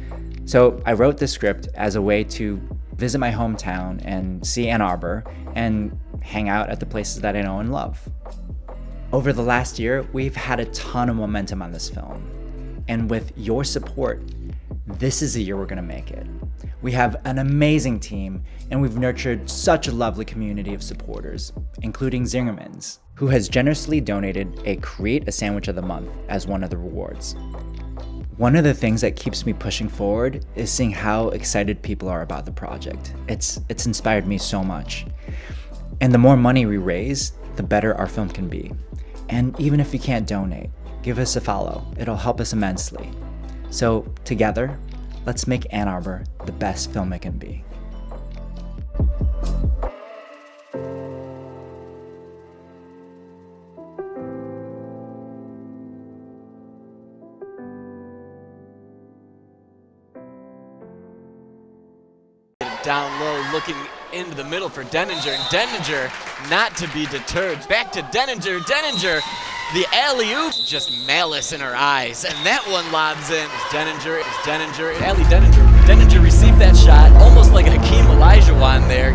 So I wrote this script as a way to visit my hometown and see Ann Arbor and hang out at the places that I know and love. Over the last year, we've had a ton of momentum on this film. And with your support, this is the year we're gonna make it. We have an amazing team, and we've nurtured such a lovely community of supporters, including Zingerman's, who has generously donated a Create a Sandwich of the Month as one of the rewards. One of the things that keeps me pushing forward is seeing how excited people are about the project. It's inspired me so much. And the more money we raise, the better our film can be. And even if you can't donate, give us a follow. It'll help us immensely. So together, let's make Ann Arbor the best film it can be. Down low, looking into the middle for Denninger, and Denninger not to be deterred. Back to Denninger. Denninger, the alley-oop, just malice in her eyes, and that one lobs in. It's Denninger, Allie Denninger. Denninger received that shot, almost like a Hakeem Olajuwon there.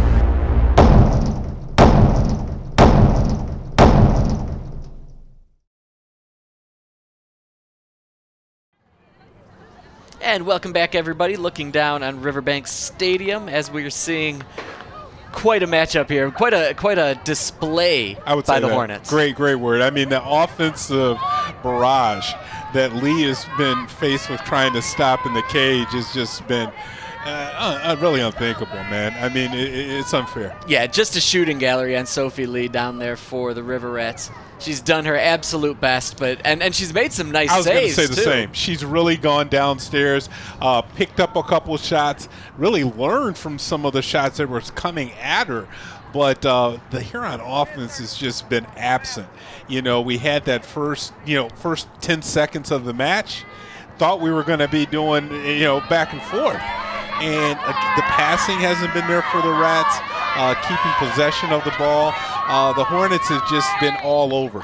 And welcome back, everybody. Looking down on Riverbank Stadium as we're seeing quite a matchup here, quite a display by the Hornets. Great word. I mean, the offensive barrage that Lee has been faced with trying to stop in the cage has just been really unthinkable, man. I mean, it's unfair. Yeah, just a shooting gallery on Sophie Lee down there for the River Rats. She's done her absolute best, but and she's made some nice saves, I was going to say the too. same. She's really gone downstairs, picked up a couple shots, really learned from some of the shots that were coming at her. But the Huron offense has just been absent. You know, we had that first 10 seconds of the match, thought we were going to be doing, back and forth. And the passing hasn't been there for the Rats, keeping possession of the ball. The Hornets have just been all over.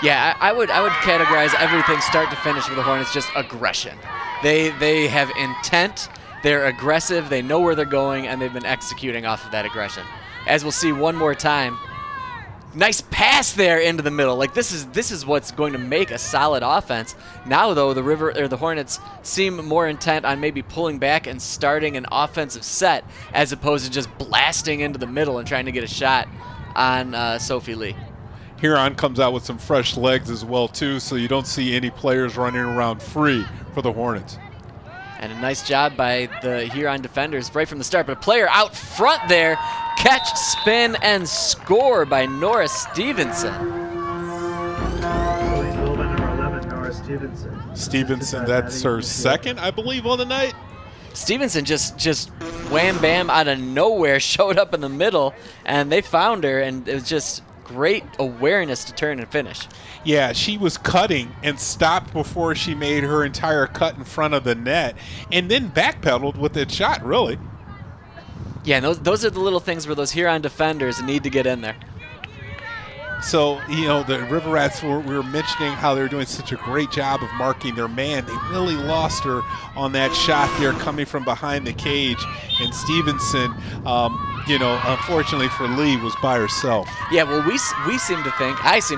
Yeah, I would categorize everything start to finish for the Hornets just aggression. They have intent, they're aggressive, they know where they're going, and they've been executing off of that aggression. As we'll see one more time. Nice pass there into the middle. Like this is what's going to make a solid offense. Now though, the Hornets seem more intent on maybe pulling back and starting an offensive set as opposed to just blasting into the middle and trying to get a shot on Sophie Lee. Huron comes out with some fresh legs as well too, so you don't see any players running around free for the Hornets. And a nice job by the Huron defenders right from the start. But a player out front there, catch, spin, and score by Nora Stevenson. Number 11, Nora Stevenson. Stevenson, that's her second, I believe, on the night. Stevenson just wham bam out of nowhere showed up in the middle, and they found her, and it was just great awareness to turn and finish. Yeah, she was cutting and stopped before she made her entire cut in front of the net, and then backpedaled with that shot, really. Yeah, and those are the little things where those Huron defenders need to get in there. So, the River Rats, we were mentioning how they were doing such a great job of marking their man. They really lost her on that shot there coming from behind the cage. And Stevenson, unfortunately for Lee, was by herself. Yeah, well, I seem to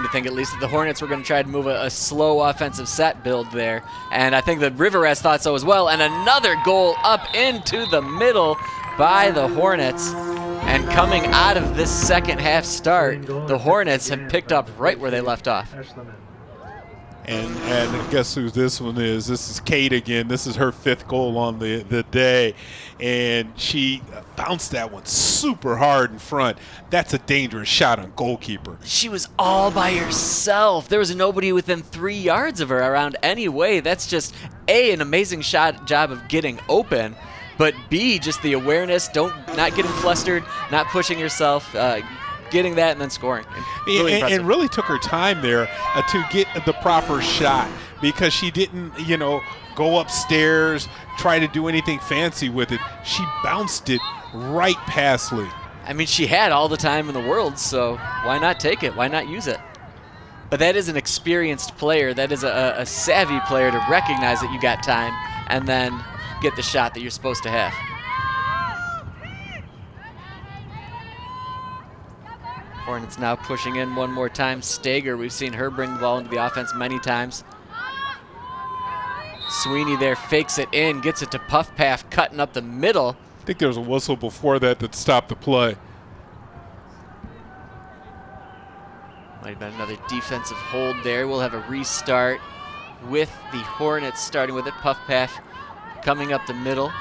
think at least, that the Hornets were going to try to move a slow offensive set build there. And I think the River Rats thought so as well. And another goal up into the middle by the Hornets. And coming out of this second half start, the Hornets have picked up right where they left off. And guess who this one is? This is Kate again. This is her fifth goal on the day. And she bounced that one super hard in front. That's a dangerous shot on goalkeeper. She was all by herself. There was nobody within 3 yards of her around anyway. That's just, A, an amazing job of getting open. But B, just the awareness, not getting flustered, not pushing yourself, getting that and then scoring. And really took her time there to get the proper shot, because she didn't, go upstairs, try to do anything fancy with it. She bounced it right past Lee. I mean, she had all the time in the world, so why not take it? Why not use it? But that is an experienced player. That is a savvy player to recognize that you got time and then get the shot that you're supposed to have. Hornets now pushing in one more time. Stager, we've seen her bring the ball into the offense many times. Sweeney there fakes it in, gets it to Puff Paff, cutting up the middle. I think there was a whistle before that stopped the play. Might have been another defensive hold there. We'll have a restart with the Hornets starting with it. Puff Paff coming up the middle.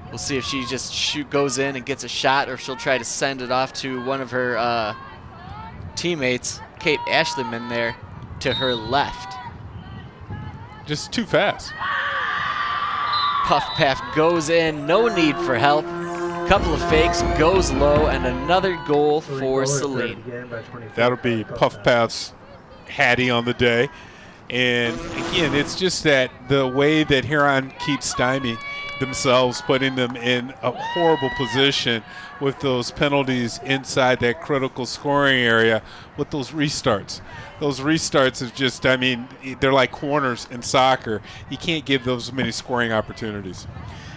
We'll see if she just goes in and gets a shot, or if she'll try to send it off to one of her teammates, Kate Ashleyman there to her left. Just too fast. Puff Paff goes in, no need for help. Couple of fakes, goes low, and another goal for Saline. That'll be Puff Paff's Hattie on the day. And again, it's just that the way that Huron keeps stymie themselves, putting them in a horrible position with those penalties inside that critical scoring area with those restarts. Those restarts is just, I mean, they're like corners in soccer. You can't give those many scoring opportunities.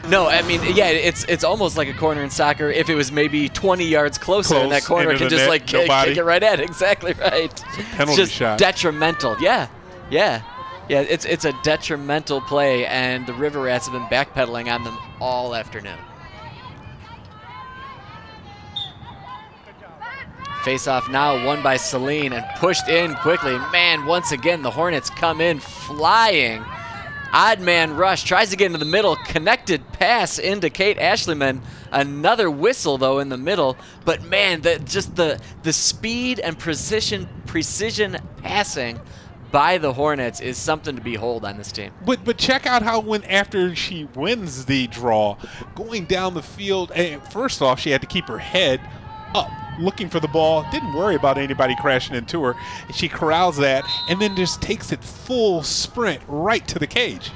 No, I mean, yeah, it's almost like a corner in soccer if it was maybe 20 yards closer and that corner can just like kick it right at it. Exactly right. Penalty it's just shot. Detrimental. Yeah. It's a detrimental play, and the River Rats have been backpedaling on them all afternoon. Face-off now won by Saline and pushed in quickly. Man, once again, the Hornets come in flying. Odd man rush, tries to get into the middle, connected pass into Kate Ashleyman. Another whistle, though, in the middle. But, man, the speed and precision passing by the Hornets is something to behold on this team. But check out how after she wins the draw, going down the field, first off, she had to keep her head up, looking for the ball, didn't worry about anybody crashing into her. She corrals that and then just takes it full sprint right to the cage.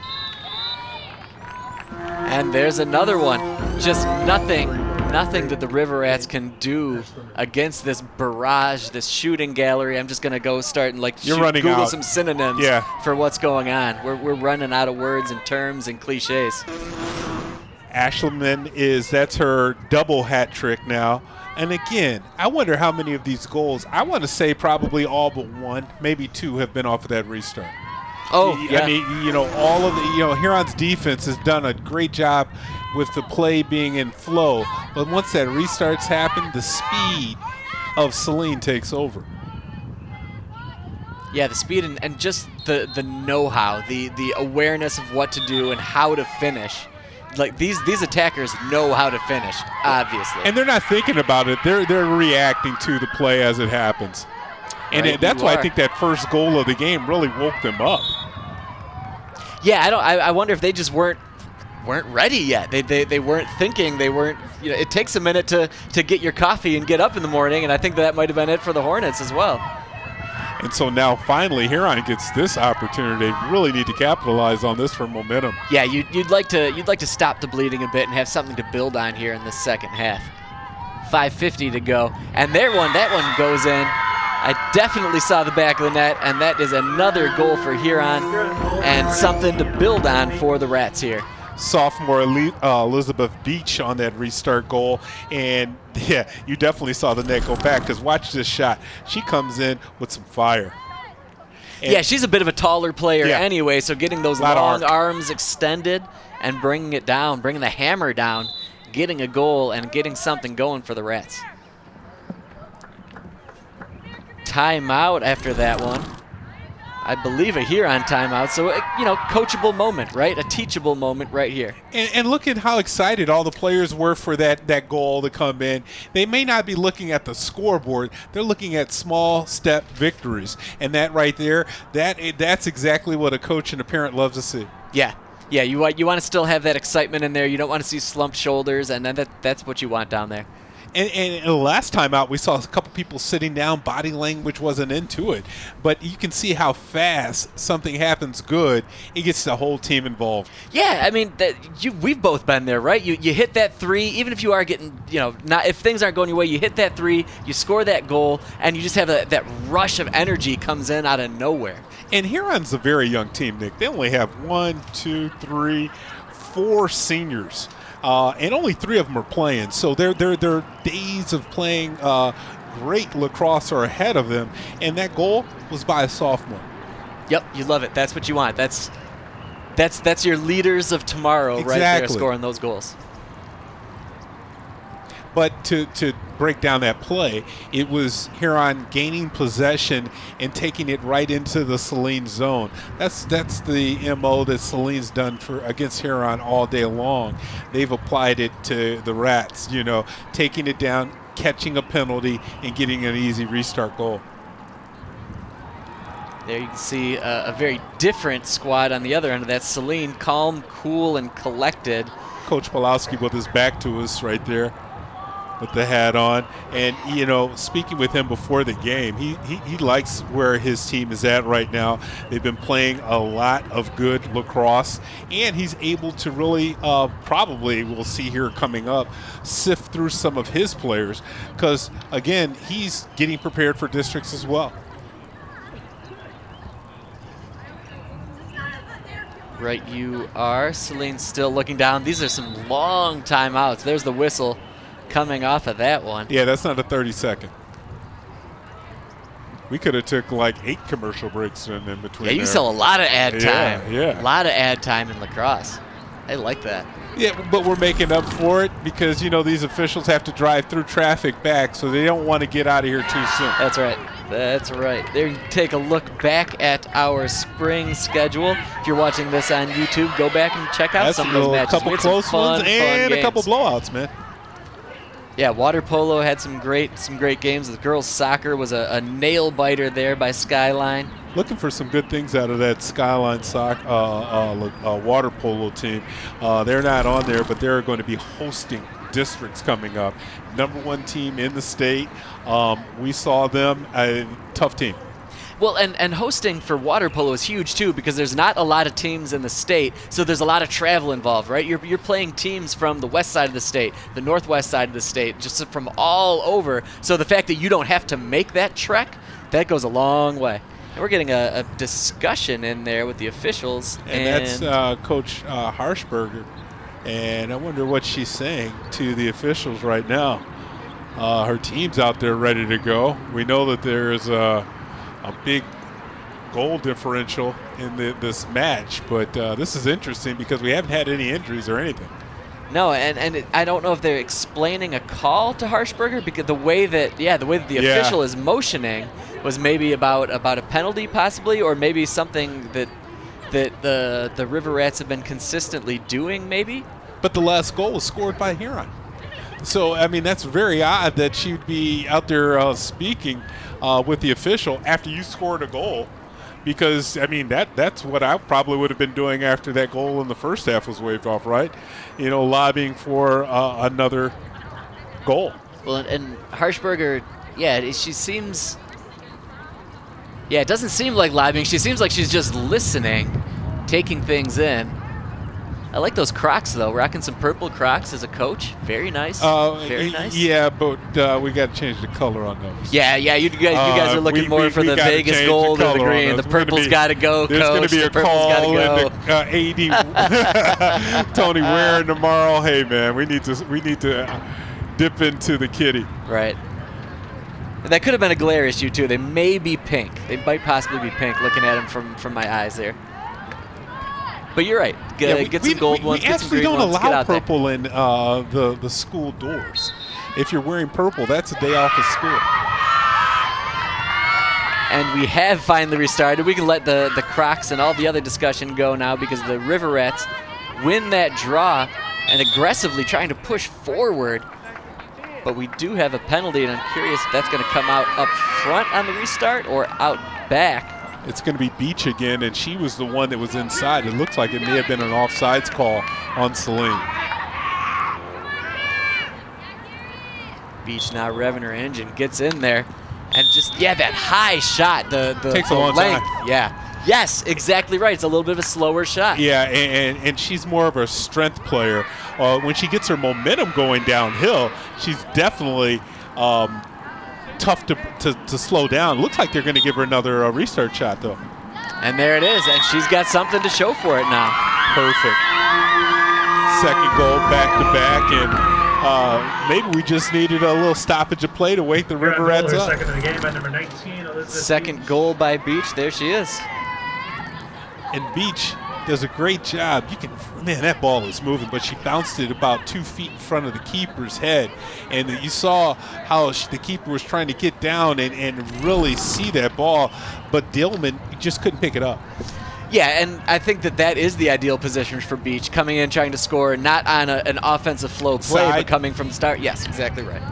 And there's another one. Just nothing that the River Rats can do against this barrage, this shooting gallery. I'm just going to go start and Google some synonyms for what's going on. We're running out of words and terms and cliches. Ashleyman that's her double hat trick now. And again, I wonder how many of these goals, I want to say probably all but one, maybe two have been off of that restart. Oh, yeah. I mean, all of the, Huron's defense has done a great job with the play being in flow. But once that restarts happen, the speed of Saline takes over. Yeah, the speed and just the know-how, the awareness of what to do and how to finish. Like these attackers know how to finish, obviously. And they're not thinking about it. They're reacting to the play as it happens. And that's why I think that first goal of the game really woke them up. Yeah, I wonder if they just weren't ready yet. They weren't thinking. They weren't. It takes a minute to get your coffee and get up in the morning, and I think that might have been it for the Hornets as well. And so now finally Huron gets this opportunity. They really need to capitalize on this for momentum. Yeah, you'd like to stop the bleeding a bit and have something to build on here in the second half. 5:50 to go, and that one goes in. I definitely saw the back of the net, and that is another goal for Huron and something to build on for the Rats here. Sophomore Elizabeth Beach on that restart goal, and yeah, you definitely saw the net go back, because watch this shot. She comes in with some fire. And yeah, she's a bit of a taller player anyway, so getting those long arms extended and bringing it down, bringing the hammer down, getting a goal and getting something going for the Rats. Timeout after that one. I believe a Huron timeout, so coachable moment, right? A teachable moment right here. And look at how excited all the players were for that goal to come in. They may not be looking at the scoreboard; they're looking at small step victories, and that right there, that's exactly what a coach and a parent loves to see. Yeah, you want to still have that excitement in there. You don't want to see slumped shoulders, and then that's what you want down there. And the last time out, we saw a couple people sitting down. Body language wasn't into it. But you can see how fast something happens good. It gets the whole team involved. Yeah, I mean, we've both been there, right? You hit that three, even if you are getting, not if things aren't going your way, you hit that three, you score that goal, and you just have that rush of energy comes in out of nowhere. And Huron's a very young team, Nick. They only have 1, 2, 3, 4 seniors. And only 3 of them are playing. So their days of playing great lacrosse are ahead of them. And that goal was by a sophomore. Yep, you love it. That's what you want. That's your leaders of tomorrow right there scoring those goals. But to break down that play, it was Huron gaining possession and taking it right into the Saline zone. That's the MO that Saline's done against Huron all day long. They've applied it to the Rats, taking it down, catching a penalty, and getting an easy restart goal. There you can see a very different squad on the other end of that. Saline, calm, cool, and collected. Coach Pulowski with his back to us right there, with the hat on. And, speaking with him before the game, he likes where his team is at right now. They've been playing a lot of good lacrosse, and he's able to really, probably, we'll see here coming up, sift through some of his players because, again, he's getting prepared for districts as well. Right you are. Saline still looking down. These are some long timeouts. There's the whistle coming off of that one. Yeah, that's not a 30-second. We could have took like 8 commercial breaks in between. Yeah, you sell a lot of ad time. Yeah. A lot of ad time in lacrosse. I like that. Yeah, but we're making up for it because, these officials have to drive through traffic back, so they don't want to get out of here too soon. That's right. That's right. There you take a look back at our spring schedule. If you're watching this on YouTube, go back and check out some of those matches. A couple close ones and a couple blowouts, man. Yeah, water polo had some great games. The girls' soccer was a nail biter there by Skyline. Looking for some good things out of that Skyline water polo team. They're not on there, but they're going to be hosting districts coming up. #1 team in the state. We saw them, a tough team. Well, and hosting for water polo is huge too because there's not a lot of teams in the state, so there's a lot of travel involved, right? You're playing teams from the west side of the state, the northwest side of the state, just from all over. So the fact that you don't have to make that trek, that goes a long way. And we're getting a discussion in there with the officials. And that's Coach Harshberger. And I wonder what she's saying to the officials right now. Her team's out there ready to go. We know that there's a big goal differential in this match, but this is interesting because we haven't had any injuries or anything. No, and I don't know if they're explaining a call to Harshberger because the way that the official is motioning was maybe about a penalty possibly, or maybe something that the River Rats have been consistently doing maybe. But the last goal was scored by Huron. So, I mean, that's very odd that she'd be out there speaking with the official after you scored a goal because, I mean, that's what I probably would have been doing after that goal in the first half was waved off, right? Lobbying for another goal. Well, and Harshberger, she seems... Yeah, it doesn't seem like lobbying. She seems like she's just listening, taking things in. I like those Crocs, though. Rocking some purple Crocs as a coach. Very nice. Very nice. Yeah, but we got to change the color on those. Yeah. You guys are looking more for the Vegas gold or the green. The purple's got to go, There's Coach. There's going to be a call in the AD Tony Ware tomorrow. Hey, man, we need to dip into the kitty. Right. That could have been a glare issue, too. They may be pink. They might possibly be pink looking at them from my eyes there. But you're right. Get some gold ones, get some green ones. We actually don't allow purple in the school doors. If you're wearing purple, that's a day off of school. And we have finally restarted. We can let the Crocs and all the other discussion go now because the River Rats win that draw and aggressively trying to push forward. But we do have a penalty, and I'm curious if that's going to come out up front on the restart or out back. It's going to be Beach again, and she was the one that was inside. It looks like it may have been an offsides call on Saline. Beach now revving her engine, gets in there, and just, that high shot, the takes a long length. time. Yeah. Yes, exactly right. It's a little bit of a slower shot. Yeah, and she's more of a strength player. When she gets her momentum going downhill, she's definitely tough to slow down. Looks like they're going to give her another restart shot, though. And there it is, and she's got something to show for it now. Perfect. Second goal back-to-back, and maybe we just needed a little stoppage of play to wake the Riverettes up. Second in the game by number 19, Elizabeth Second Beach. goal by Beach. There she is. And Beach does a great job. Man, that ball is moving, but she bounced it about 2 feet in front of the keeper's head. And you saw how the keeper was trying to get down and really see that ball, but Dillman just couldn't pick it up. Yeah, and I think that is the ideal position for Beach, coming in trying to score, not on an offensive flow play, but coming from the start. Yes, exactly right.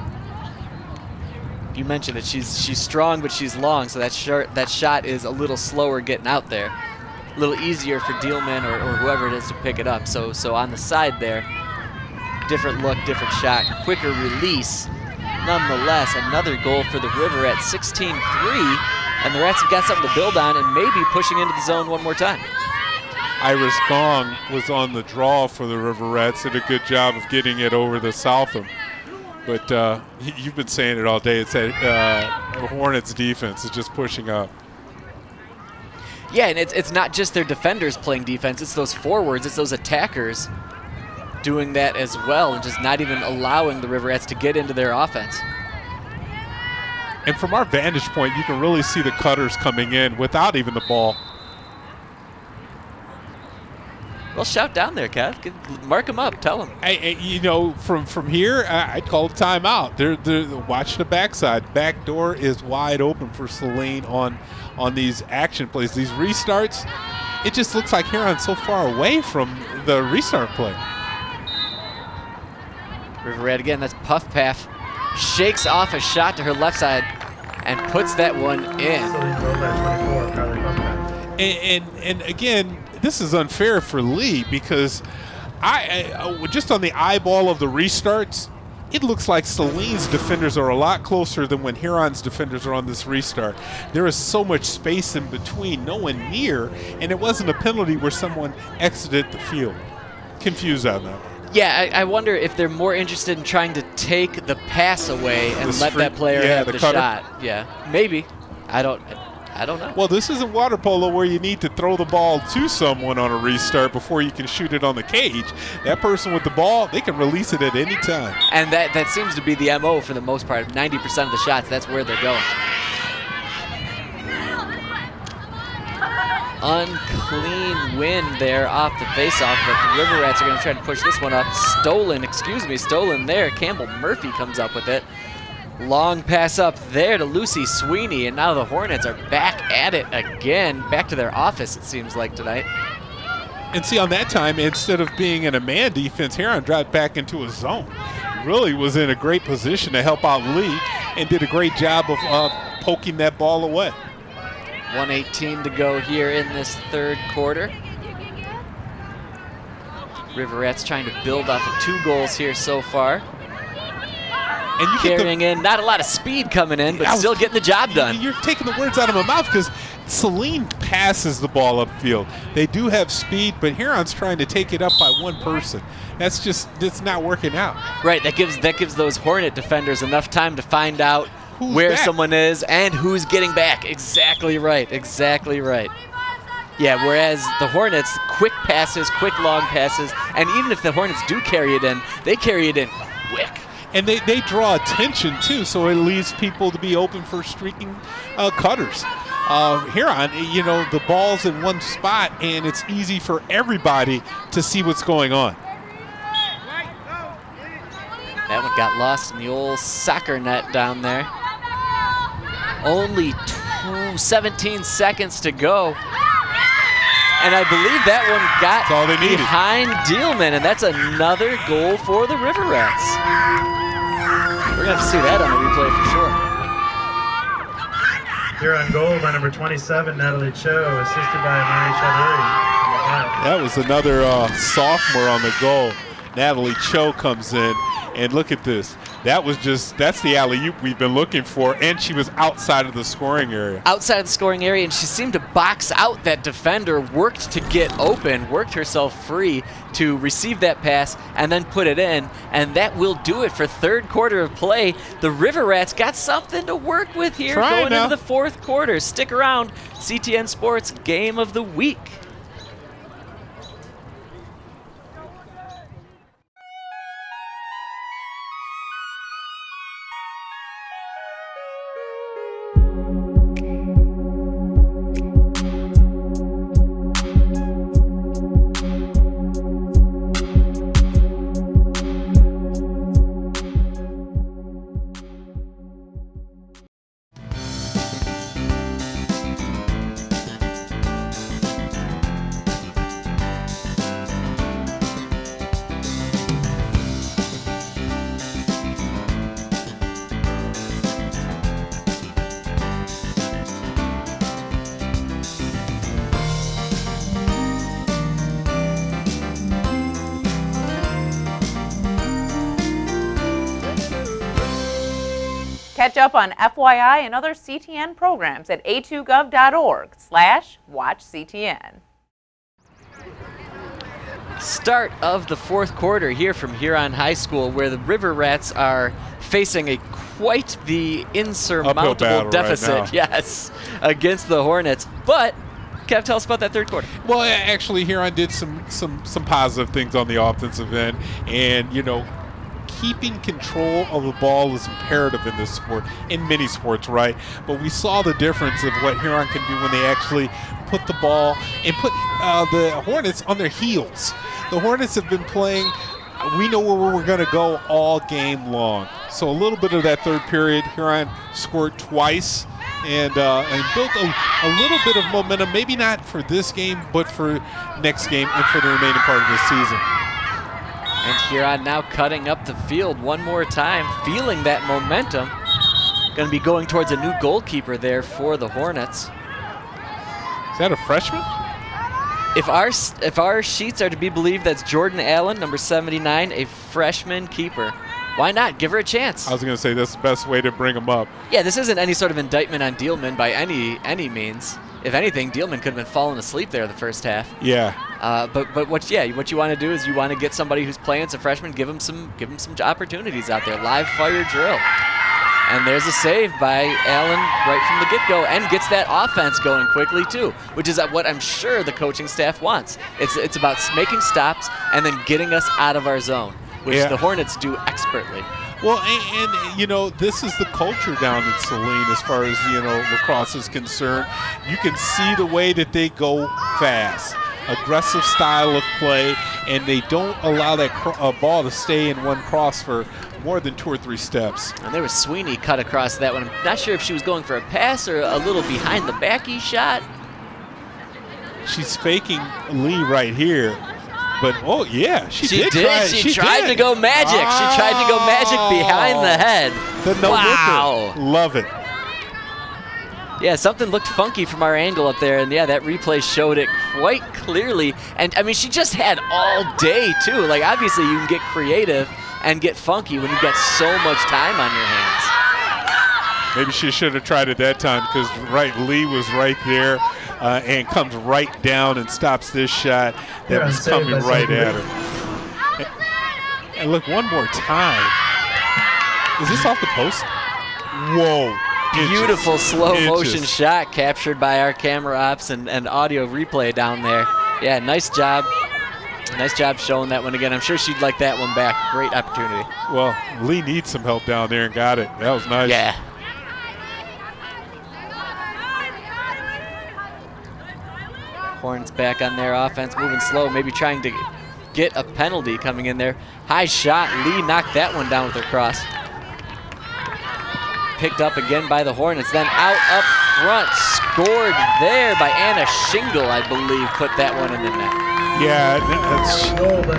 You mentioned it. She's strong, but she's long, so that shot is a little slower getting out there. A little easier for Dillman or whoever it is to pick it up. So on the side there, different look, different shot, quicker release. Nonetheless, another goal for the Riverettes, 16-3, and the Rats have got something to build on and maybe pushing into the zone one more time. Iris Gong was on the draw for the Riverettes, did a good job of getting it over the Southam. But you've been saying it all day. It's that Hornets defense is just pushing up. Yeah, and it's not just their defenders playing defense. It's those forwards. It's those attackers doing that as well and just not even allowing the Riverettes to get into their offense. And from our vantage point, you can really see the cutters coming in without even the ball. Well, shout down there, Kev. Mark them up. Tell them. From here, I'd call it timeout. They're watch the backside. Back door is wide open for Saline on these action plays. These restarts, it just looks like Huron's so far away from the restart play. Riverette again. That's Puff Paff. Shakes off a shot to her left side and puts that one in. Saline goal by 24, Carly Buckman. And again, this is unfair for Lee because I just on the eyeball of the restarts, it looks like Saline's defenders are a lot closer than when Huron's defenders are on this restart. There is so much space in between, no one near, and it wasn't a penalty where someone exited the field. Confused on that. Yeah, I wonder if they're more interested in trying to take the pass away and let that player have the shot. Yeah, maybe. I don't know. Well, this isn't water polo where you need to throw the ball to someone on a restart before you can shoot it on the cage. That person with the ball, they can release it at any time. And that seems to be the MO for the most part. 90% of the shots, that's where they're going. Unclean win there off the faceoff, but the Riverettes are going to try to push this one up. Stolen there. Campbell Murphy comes up with it. Long pass up there to Lucy Sweeney, and now the Hornets are back at it again. Back to their office, it seems like, tonight. And see, on that time, instead of being in a man defense, Huron dropped back into a zone. Really was in a great position to help out Lee and did a great job of poking that ball away. 1:18 to go here in this third quarter. Riverettes trying to build off of 2 goals here so far. And you carrying in, not a lot of speed coming in, but still getting the job done. You're taking the words out of my mouth because Saline passes the ball upfield. They do have speed, but Huron's trying to take it up by one person. It's not working out. Right, that gives those Hornet defenders enough time to find out where someone is and who's getting back. Exactly right. Yeah, whereas the Hornets, quick passes, quick long passes, and even if the Hornets do carry it in, they carry it in quick. And they draw attention, too, so it leaves people to be open for streaking cutters. Huron, the ball's in one spot, and it's easy for everybody to see what's going on. That one got lost in the old soccer net down there. Only 17 seconds to go. And I believe that one got behind Dillman, and that's another goal for the Riverettes. We're going to have to see that on the replay for sure. Here on goal by number 27, Natalie Cho, assisted by Amari Chaduri. That was another sophomore on the goal. Natalie Cho comes in, and look at this. that's the alley-oop we've been looking for, and she was outside of the scoring area. Outside of the scoring area, and she seemed to box out that defender, worked to get open, worked herself free to receive that pass and then put it in, and that will do it for third quarter of play. The River Rats got something to work with here going into the fourth quarter. Stick around. CTN Sports Game of the Week. Catch up on FYI and other CTN programs at a2gov.org/watchctn. Start of the fourth quarter here from Huron High School, where the River Rats are facing quite the insurmountable deficit, right yes, against the Hornets. But Kev, tell us about that third quarter. Well, actually, Huron did some positive things on the offensive end, and keeping control of the ball is imperative in this sport, in many sports, right? But we saw the difference of what Huron can do when they actually put the ball and put the Hornets on their heels. The Hornets have been playing, we know where we're going to go all game long. So a little bit of that third period, Huron scored twice and built a little bit of momentum, maybe not for this game, but for next game and for the remaining part of the season. And Huron now cutting up the field one more time, feeling that momentum. Going to be going towards a new goalkeeper there for the Hornets. Is that a freshman? If our sheets are to be believed, that's Jordan Allen, number 79, a freshman keeper. Why not? Give her a chance. I was going to say that's the best way to bring him up. Yeah, this isn't any sort of indictment on Dielman by any means. If anything, Dielman could have been falling asleep there the first half. Yeah. But what you want to do is you want to get somebody who's playing as a freshman, give him some opportunities out there. Live fire drill. And there's a save by Allen right from the get-go, and gets that offense going quickly too, which is what I'm sure the coaching staff wants. It's about making stops and then getting us out of our zone, which the Hornets do expertly. Well, and this is the culture down in Saline as far as, lacrosse is concerned. You can see the way that they go fast, aggressive style of play, and they don't allow that ball to stay in one cross for more than 2 or 3 steps. And there was Sweeney cut across that one. I'm not sure if she was going for a pass or a little behind the backy shot. She's faking Lee right here. But, she did. She tried to go magic. She tried to go magic behind the head. Wow. Love it. Yeah, something looked funky from our angle up there, and that replay showed it quite clearly. And, I mean, she just had all day, too. Like, obviously, you can get creative and get funky when you've got so much time on your hands. Maybe she should have tried it that time because, Lee was right there and comes right down and stops this shot that was coming right at her. And look, one more time. Is this off the post? Whoa. Beautiful slow motion shot captured by our camera ops and audio replay down there. Yeah, nice job. Nice job showing that one again. I'm sure she'd like that one back. Great opportunity. Well, Lee needs some help down there and got it. That was nice. Yeah. Hornets back on their offense, moving slow, maybe trying to get a penalty coming in there. High shot. Lee knocked that one down with her cross. Picked up again by the Hornets, then out up front, scored there by Anna Shingle, I believe, put that one in the net. Yeah,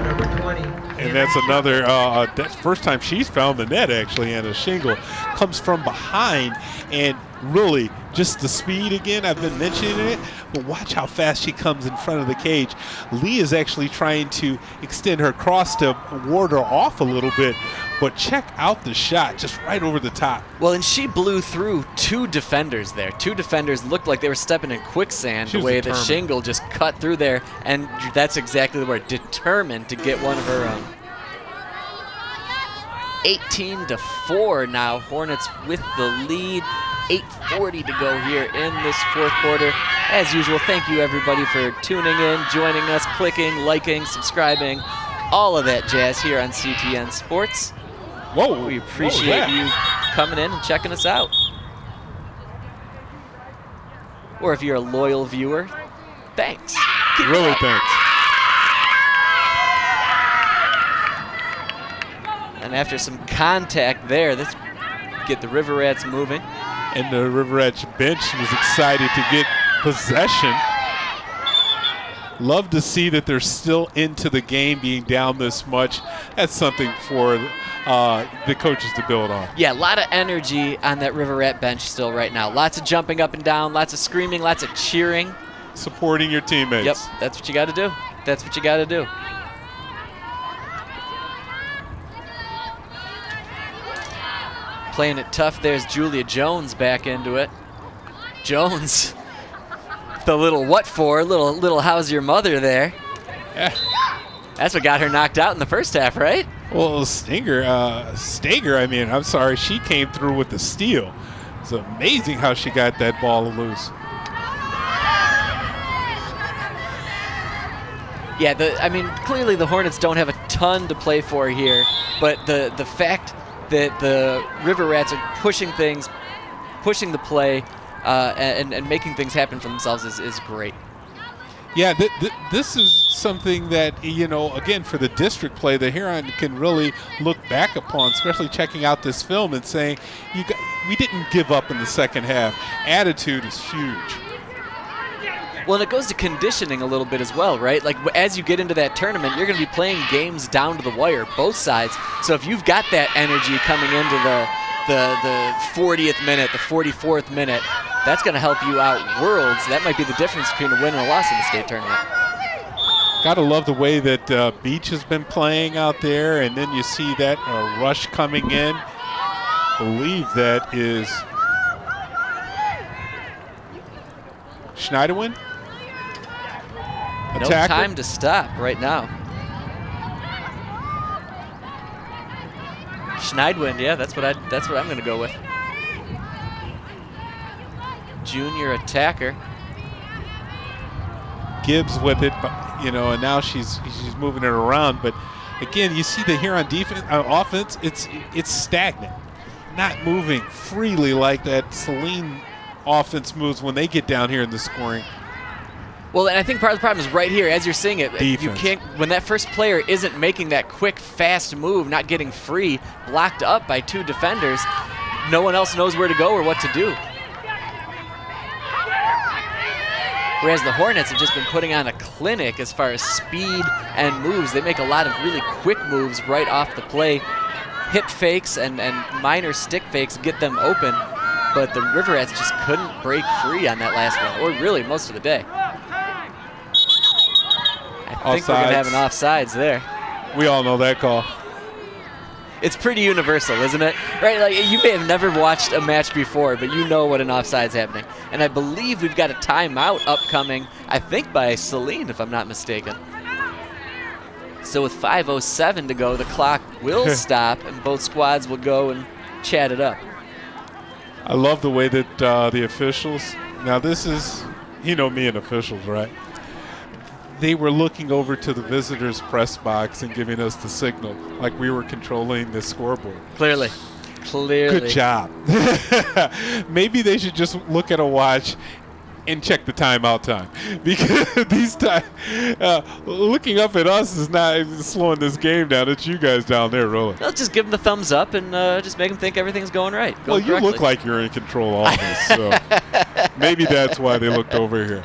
number 20. And that's another, that's the first time she's found the net, actually. Anna Shingle comes from behind and really just the speed again. I've been mentioning it, but watch how fast she comes in front of the cage. Lee is actually trying to extend her cross to ward her off a little bit, but check out the shot just right over the top. Well, and she blew through 2 defenders there. 2 defenders looked like they were stepping in quicksand the way that Shingle just cut through there, and that's exactly the word, determined to get one of her own. 18-4 now, Hornets with the lead. 8:40 to go here in this 4th quarter. As usual, thank you everybody for tuning in, joining us, clicking, liking, subscribing, all of that jazz here on CTN Sports. Whoa, we appreciate you coming in and checking us out. Or if you're a loyal viewer, thanks. Really thanks. And after some contact there, let's get the River Rats moving. And the River Rats bench was excited to get possession. Love to see that they're still into the game, being down this much. That's something for the coaches to build on. Yeah, a lot of energy on that River Rat bench still right now. Lots of jumping up and down, lots of screaming, lots of cheering. Supporting your teammates. Yep, that's what you got to do. That's what you got to do. Playing it tough, there's Julia Jones back into it. Jones, the little what for, little how's your mother there. Yeah. That's what got her knocked out in the first half, right? Well, Stager, I mean, I'm sorry, she came through with the steal. It's amazing how she got that ball loose. Yeah, I mean, clearly the Hornets don't have a ton to play for here, but the fact that the River Rats are pushing things, pushing the play, and making things happen for themselves is great. Yeah, this is something that, you know, again, for the district play, the Huron can really look back upon, especially checking out this film and saying, we didn't give up in the second half. Attitude is huge. Well, and it goes to conditioning a little bit as well, right? Like, as you get into that tournament, you're going to be playing games down to the wire, both sides. So if you've got that energy coming into the 40th minute, the 44th minute, that's going to help you out worlds. That might be the difference between a win and a loss in the state tournament. Gotta love the way that Beach has been playing out there, and then you see that rush coming in. Believe that is Schneiderwin. No time to stop right now. Schneidwind, yeah, that's what I'm going to go with. Junior attacker. Gibbs with it, you know, and now she's moving it around. But again, you see the Huron defense, offense. It's stagnant, not moving freely like that Saline offense moves when they get down here in the scoring. Well, and I think part of the problem is right here, as you're seeing it. Defense. You can't, when that first player isn't making that quick, fast move, not getting free, blocked up by 2 defenders, no one else knows where to go or what to do. Whereas the Hornets have just been putting on a clinic as far as speed and moves. They make a lot of really quick moves right off the play. Hip fakes and minor stick fakes get them open, but the River Rats just couldn't break free on that last one, or really most of the day. I think we're going to have an offsides there. We all know that call. It's pretty universal, isn't it? Right? Like, you may have never watched a match before, but you know what an offside's happening. And I believe we've got a timeout upcoming, I think by Saline, if I'm not mistaken. So with 5:07 to go, the clock will stop, and both squads will go and chat it up. I love the way that the officials, now this is, you know me and officials, right? They were looking over to the visitors' press box and giving us the signal, like we were controlling the scoreboard. Clearly. Good job. Maybe they should just look at a watch and check the timeout time, because these times, looking up at us is not slowing this game down. It's you guys down there, really. Well, just give them the thumbs up and just make them think everything's going right. Well, you look like you're in control of this, so maybe that's why they looked over here.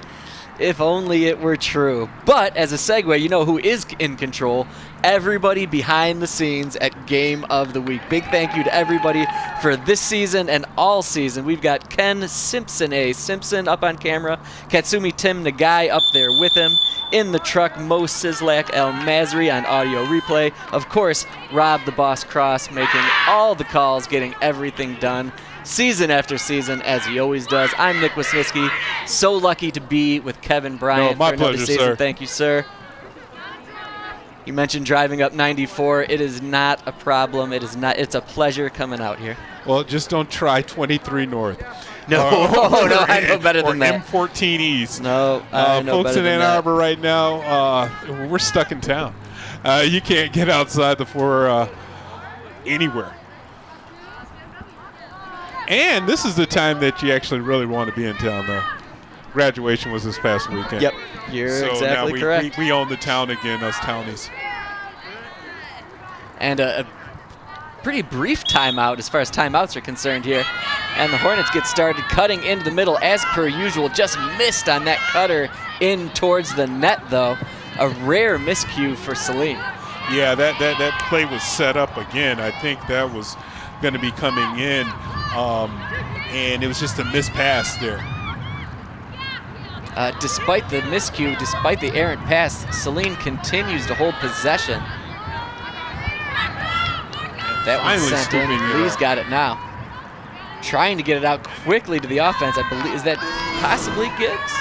If only it were true. But as a segue, you know who is in control? Everybody behind the scenes at Game of the Week. Big thank you to everybody for this season and all season. We've got Ken Simpson up on camera, Katsumi Tim Nagai up there with him. In the truck, Mo Sislak El Masri on audio replay. Of course, Rob the Boss Cross making all the calls, getting everything done season after season, as he always does. I'm Nick Wisniewski. So lucky to be with Kevin Bryant my for another pleasure, season. sir. Thank you, sir. You mentioned driving up 94. It is not a problem. It is not. It's a pleasure coming out here. Well, just don't try 23 North. No, no, I know better than that. M14 East. No, I know folks better in than Ann that. Arbor right now, we're stuck in town. You can't get outside the four anywhere. And this is the time that you actually really want to be in town, though. Graduation was this past weekend. Yep, you're exactly correct. We own the town again, us townies. And a pretty brief timeout as far as timeouts are concerned here. And the Hornets get started cutting into the middle as per usual. Just missed on that cutter in towards the net, though. A rare miscue for Saline. Yeah, that play was set up again. I think that was going to be coming in, and it was just a missed pass there. Despite the miscue, despite the errant pass, Saline continues to hold possession. That one's sent in. Lee's got it now. Trying to get it out quickly to the offense, I believe. Is that possibly Gibbs?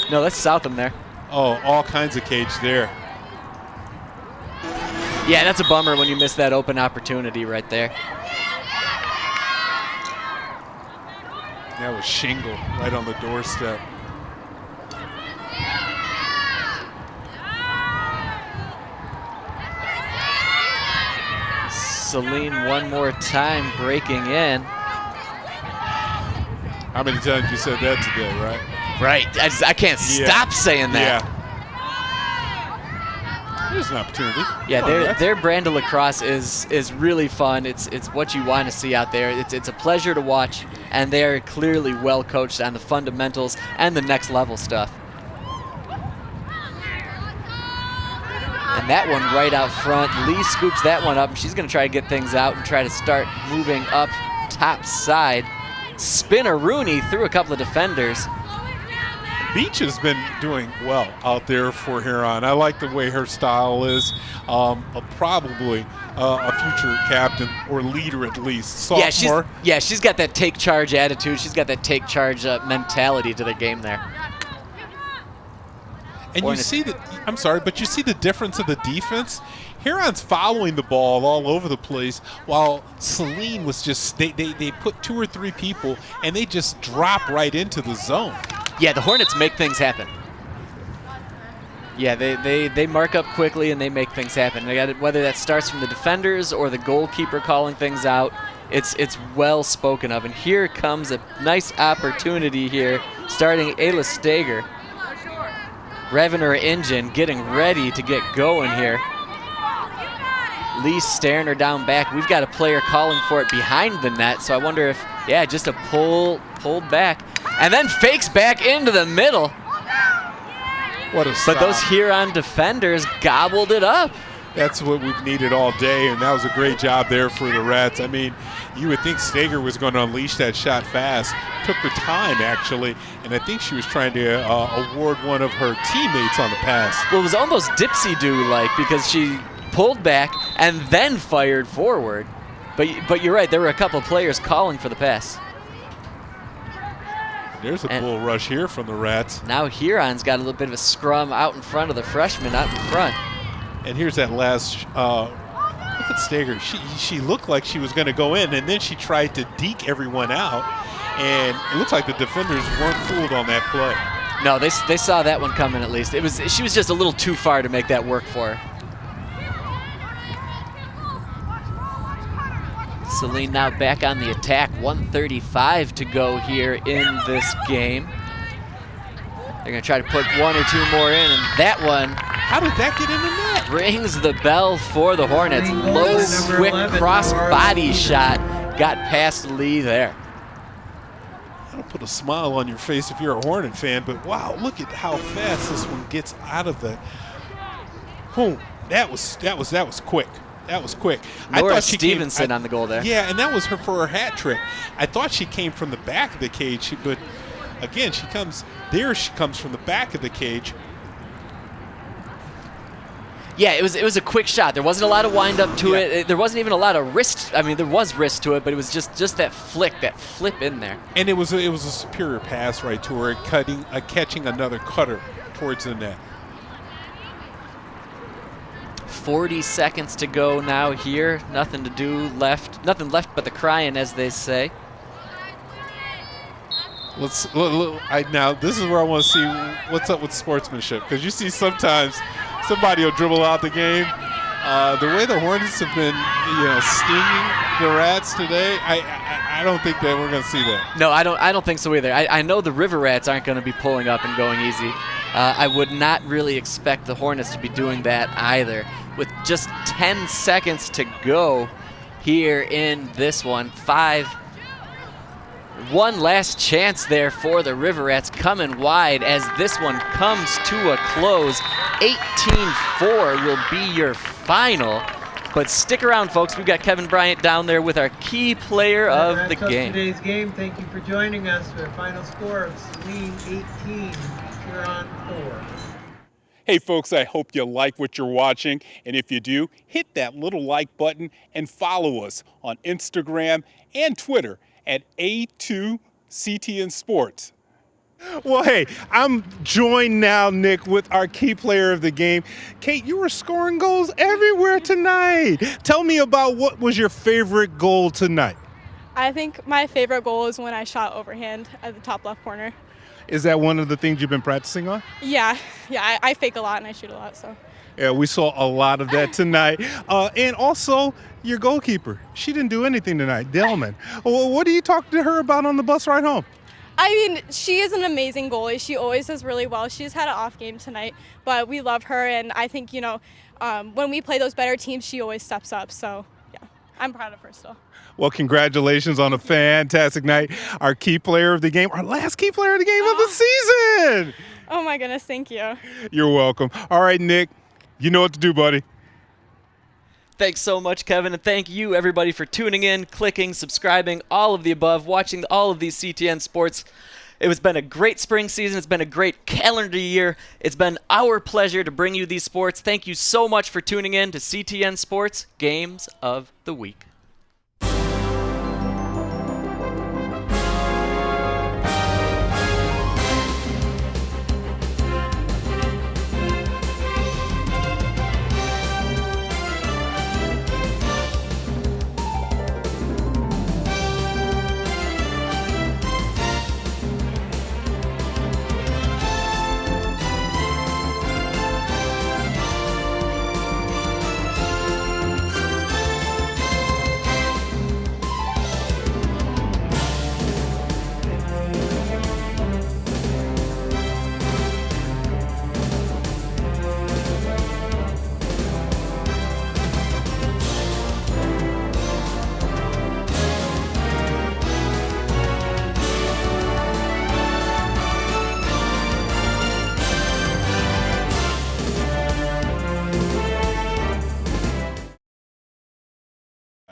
No, that's Southam there. Oh, all kinds of cage there. Yeah, that's a bummer when you miss that open opportunity right there. That was Shingle right on the doorstep. Saline one more time breaking in. How many times you said that today, right? Right. I can't stop saying that. Yeah. There's an opportunity. Yeah, their brand of lacrosse is really fun. It's what you want to see out there. It's a pleasure to watch, and they are clearly well coached on the fundamentals and the next level stuff. And that one right out front. Lee scoops that one up, and she's going to try to get things out and try to start moving up top side. Spin-a-rooney through a couple of defenders. Beach has been doing well out there for Huron. I like the way her style is. Probably a future captain or leader at least. Sophomore. Yeah, she's got that take charge attitude. She's got that take charge mentality to the game there. And you see but you see the difference of the defense. Huron's following the ball all over the place, while Saline was just they put 2 or 3 people and they just drop right into the zone. Yeah, the Hornets make things happen. Yeah, they mark up quickly and they make things happen. They got it, whether that starts from the defenders or the goalkeeper calling things out. It's well spoken of. And here comes a nice opportunity here, starting Ayla Stager. Revving her engine, getting ready to get going here. Lee staring her down back. We've got a player calling for it behind the net, so I wonder if, yeah, just a pull back. And then fakes back into the middle. What a stop. But those Huron defenders gobbled it up. That's what we've needed all day, and that was a great job there for the Rats. I mean, you would think Stager was going to unleash that shot fast. Took her time, actually, and I think she was trying to award one of her teammates on the pass. Well, it was almost Dipsy-Do-like because she pulled back and then fired forward. But you're right, there were a couple players calling for the pass. There's a bull rush here from the Rats. Now Huron's got a little bit of a scrum out in front of the freshman out in front. And here's that last, look at Stager. She looked like she was going to go in, and then she tried to deke everyone out. And it looks like the defenders weren't fooled on that play. No, they saw that one coming at least. She was just a little too far to make that work for her. Saline now back on the attack. 1:35 to go here in this game. They're going to try to put 1 or 2 more in, and that one, how did that get in the net? Rings the bell for the Hornets. Low, quick cross body shot. Got past Lee there. That'll put put a smile on your face if you're a Hornet fan, but wow, look at how fast this one gets out of the. Boom! That was quick. That was quick. Laura Stevenson on the goal there. Yeah, and that was for her hat trick. I thought she came from the back of the cage, but again, she comes from the back of the cage. Yeah, it was a quick shot. There wasn't a lot of wind up to it. There wasn't even a lot of wrist. I mean, there was wrist to it, but it was just that flick, that flip in there. And it was a superior pass right to her, catching another cutter towards the net. 40 seconds to go now here. Nothing to do left. Nothing left but the crying, as they say. Now this is where I want to see what's up with sportsmanship, because you see sometimes somebody will dribble out the game. The way the Hornets have been, stinging the Rats today, I don't think that we're going to see that. No, I don't think so either. I know the River Rats aren't going to be pulling up and going easy. I would not really expect the Hornets to be doing that either. With just 10 seconds to go here in this one, one last chance there for the River Rats, coming wide as this one comes to a close. 18-4 will be your final. But stick around, folks. We've got Kevin Bryant down there with our key player of the game. Today's game. Thank you for joining us for a final score of Saline 18, Huron 4. Hey folks, I hope you like what you're watching, and if you do, hit that little like button and follow us on Instagram and Twitter at A2CTN Sports. Well, hey, I'm joined now, Nick, with our key player of the game. Kate, you were scoring goals everywhere tonight. Tell me about what was your favorite goal tonight. I think my favorite goal is when I shot overhand at the top left corner. Is that one of the things you've been practicing on? Yeah, I fake a lot and I shoot a lot, so. Yeah, we saw a lot of that tonight. And also, your goalkeeper. She didn't do anything tonight, Delman. What are you talking to her about on the bus ride home? I mean, she is an amazing goalie. She always does really well. She's had an off game tonight, but we love her, and I think, when we play those better teams, she always steps up. So, yeah, I'm proud of her still. Well, congratulations on a fantastic night. Our key player of the game, our last key player of the game of the season. Oh, my goodness, thank you. You're welcome. All right, Nick, you know what to do, buddy. Thanks so much, Kevin, and thank you, everybody, for tuning in, clicking, subscribing, all of the above, watching all of these CTN sports. It has been a great spring season. It's been a great calendar year. It's been our pleasure to bring you these sports. Thank you so much for tuning in to CTN Sports Games of the Week.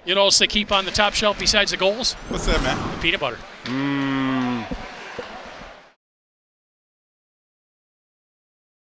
You know, it's to keep on the top shelf besides the goals? What's that, man? The peanut butter.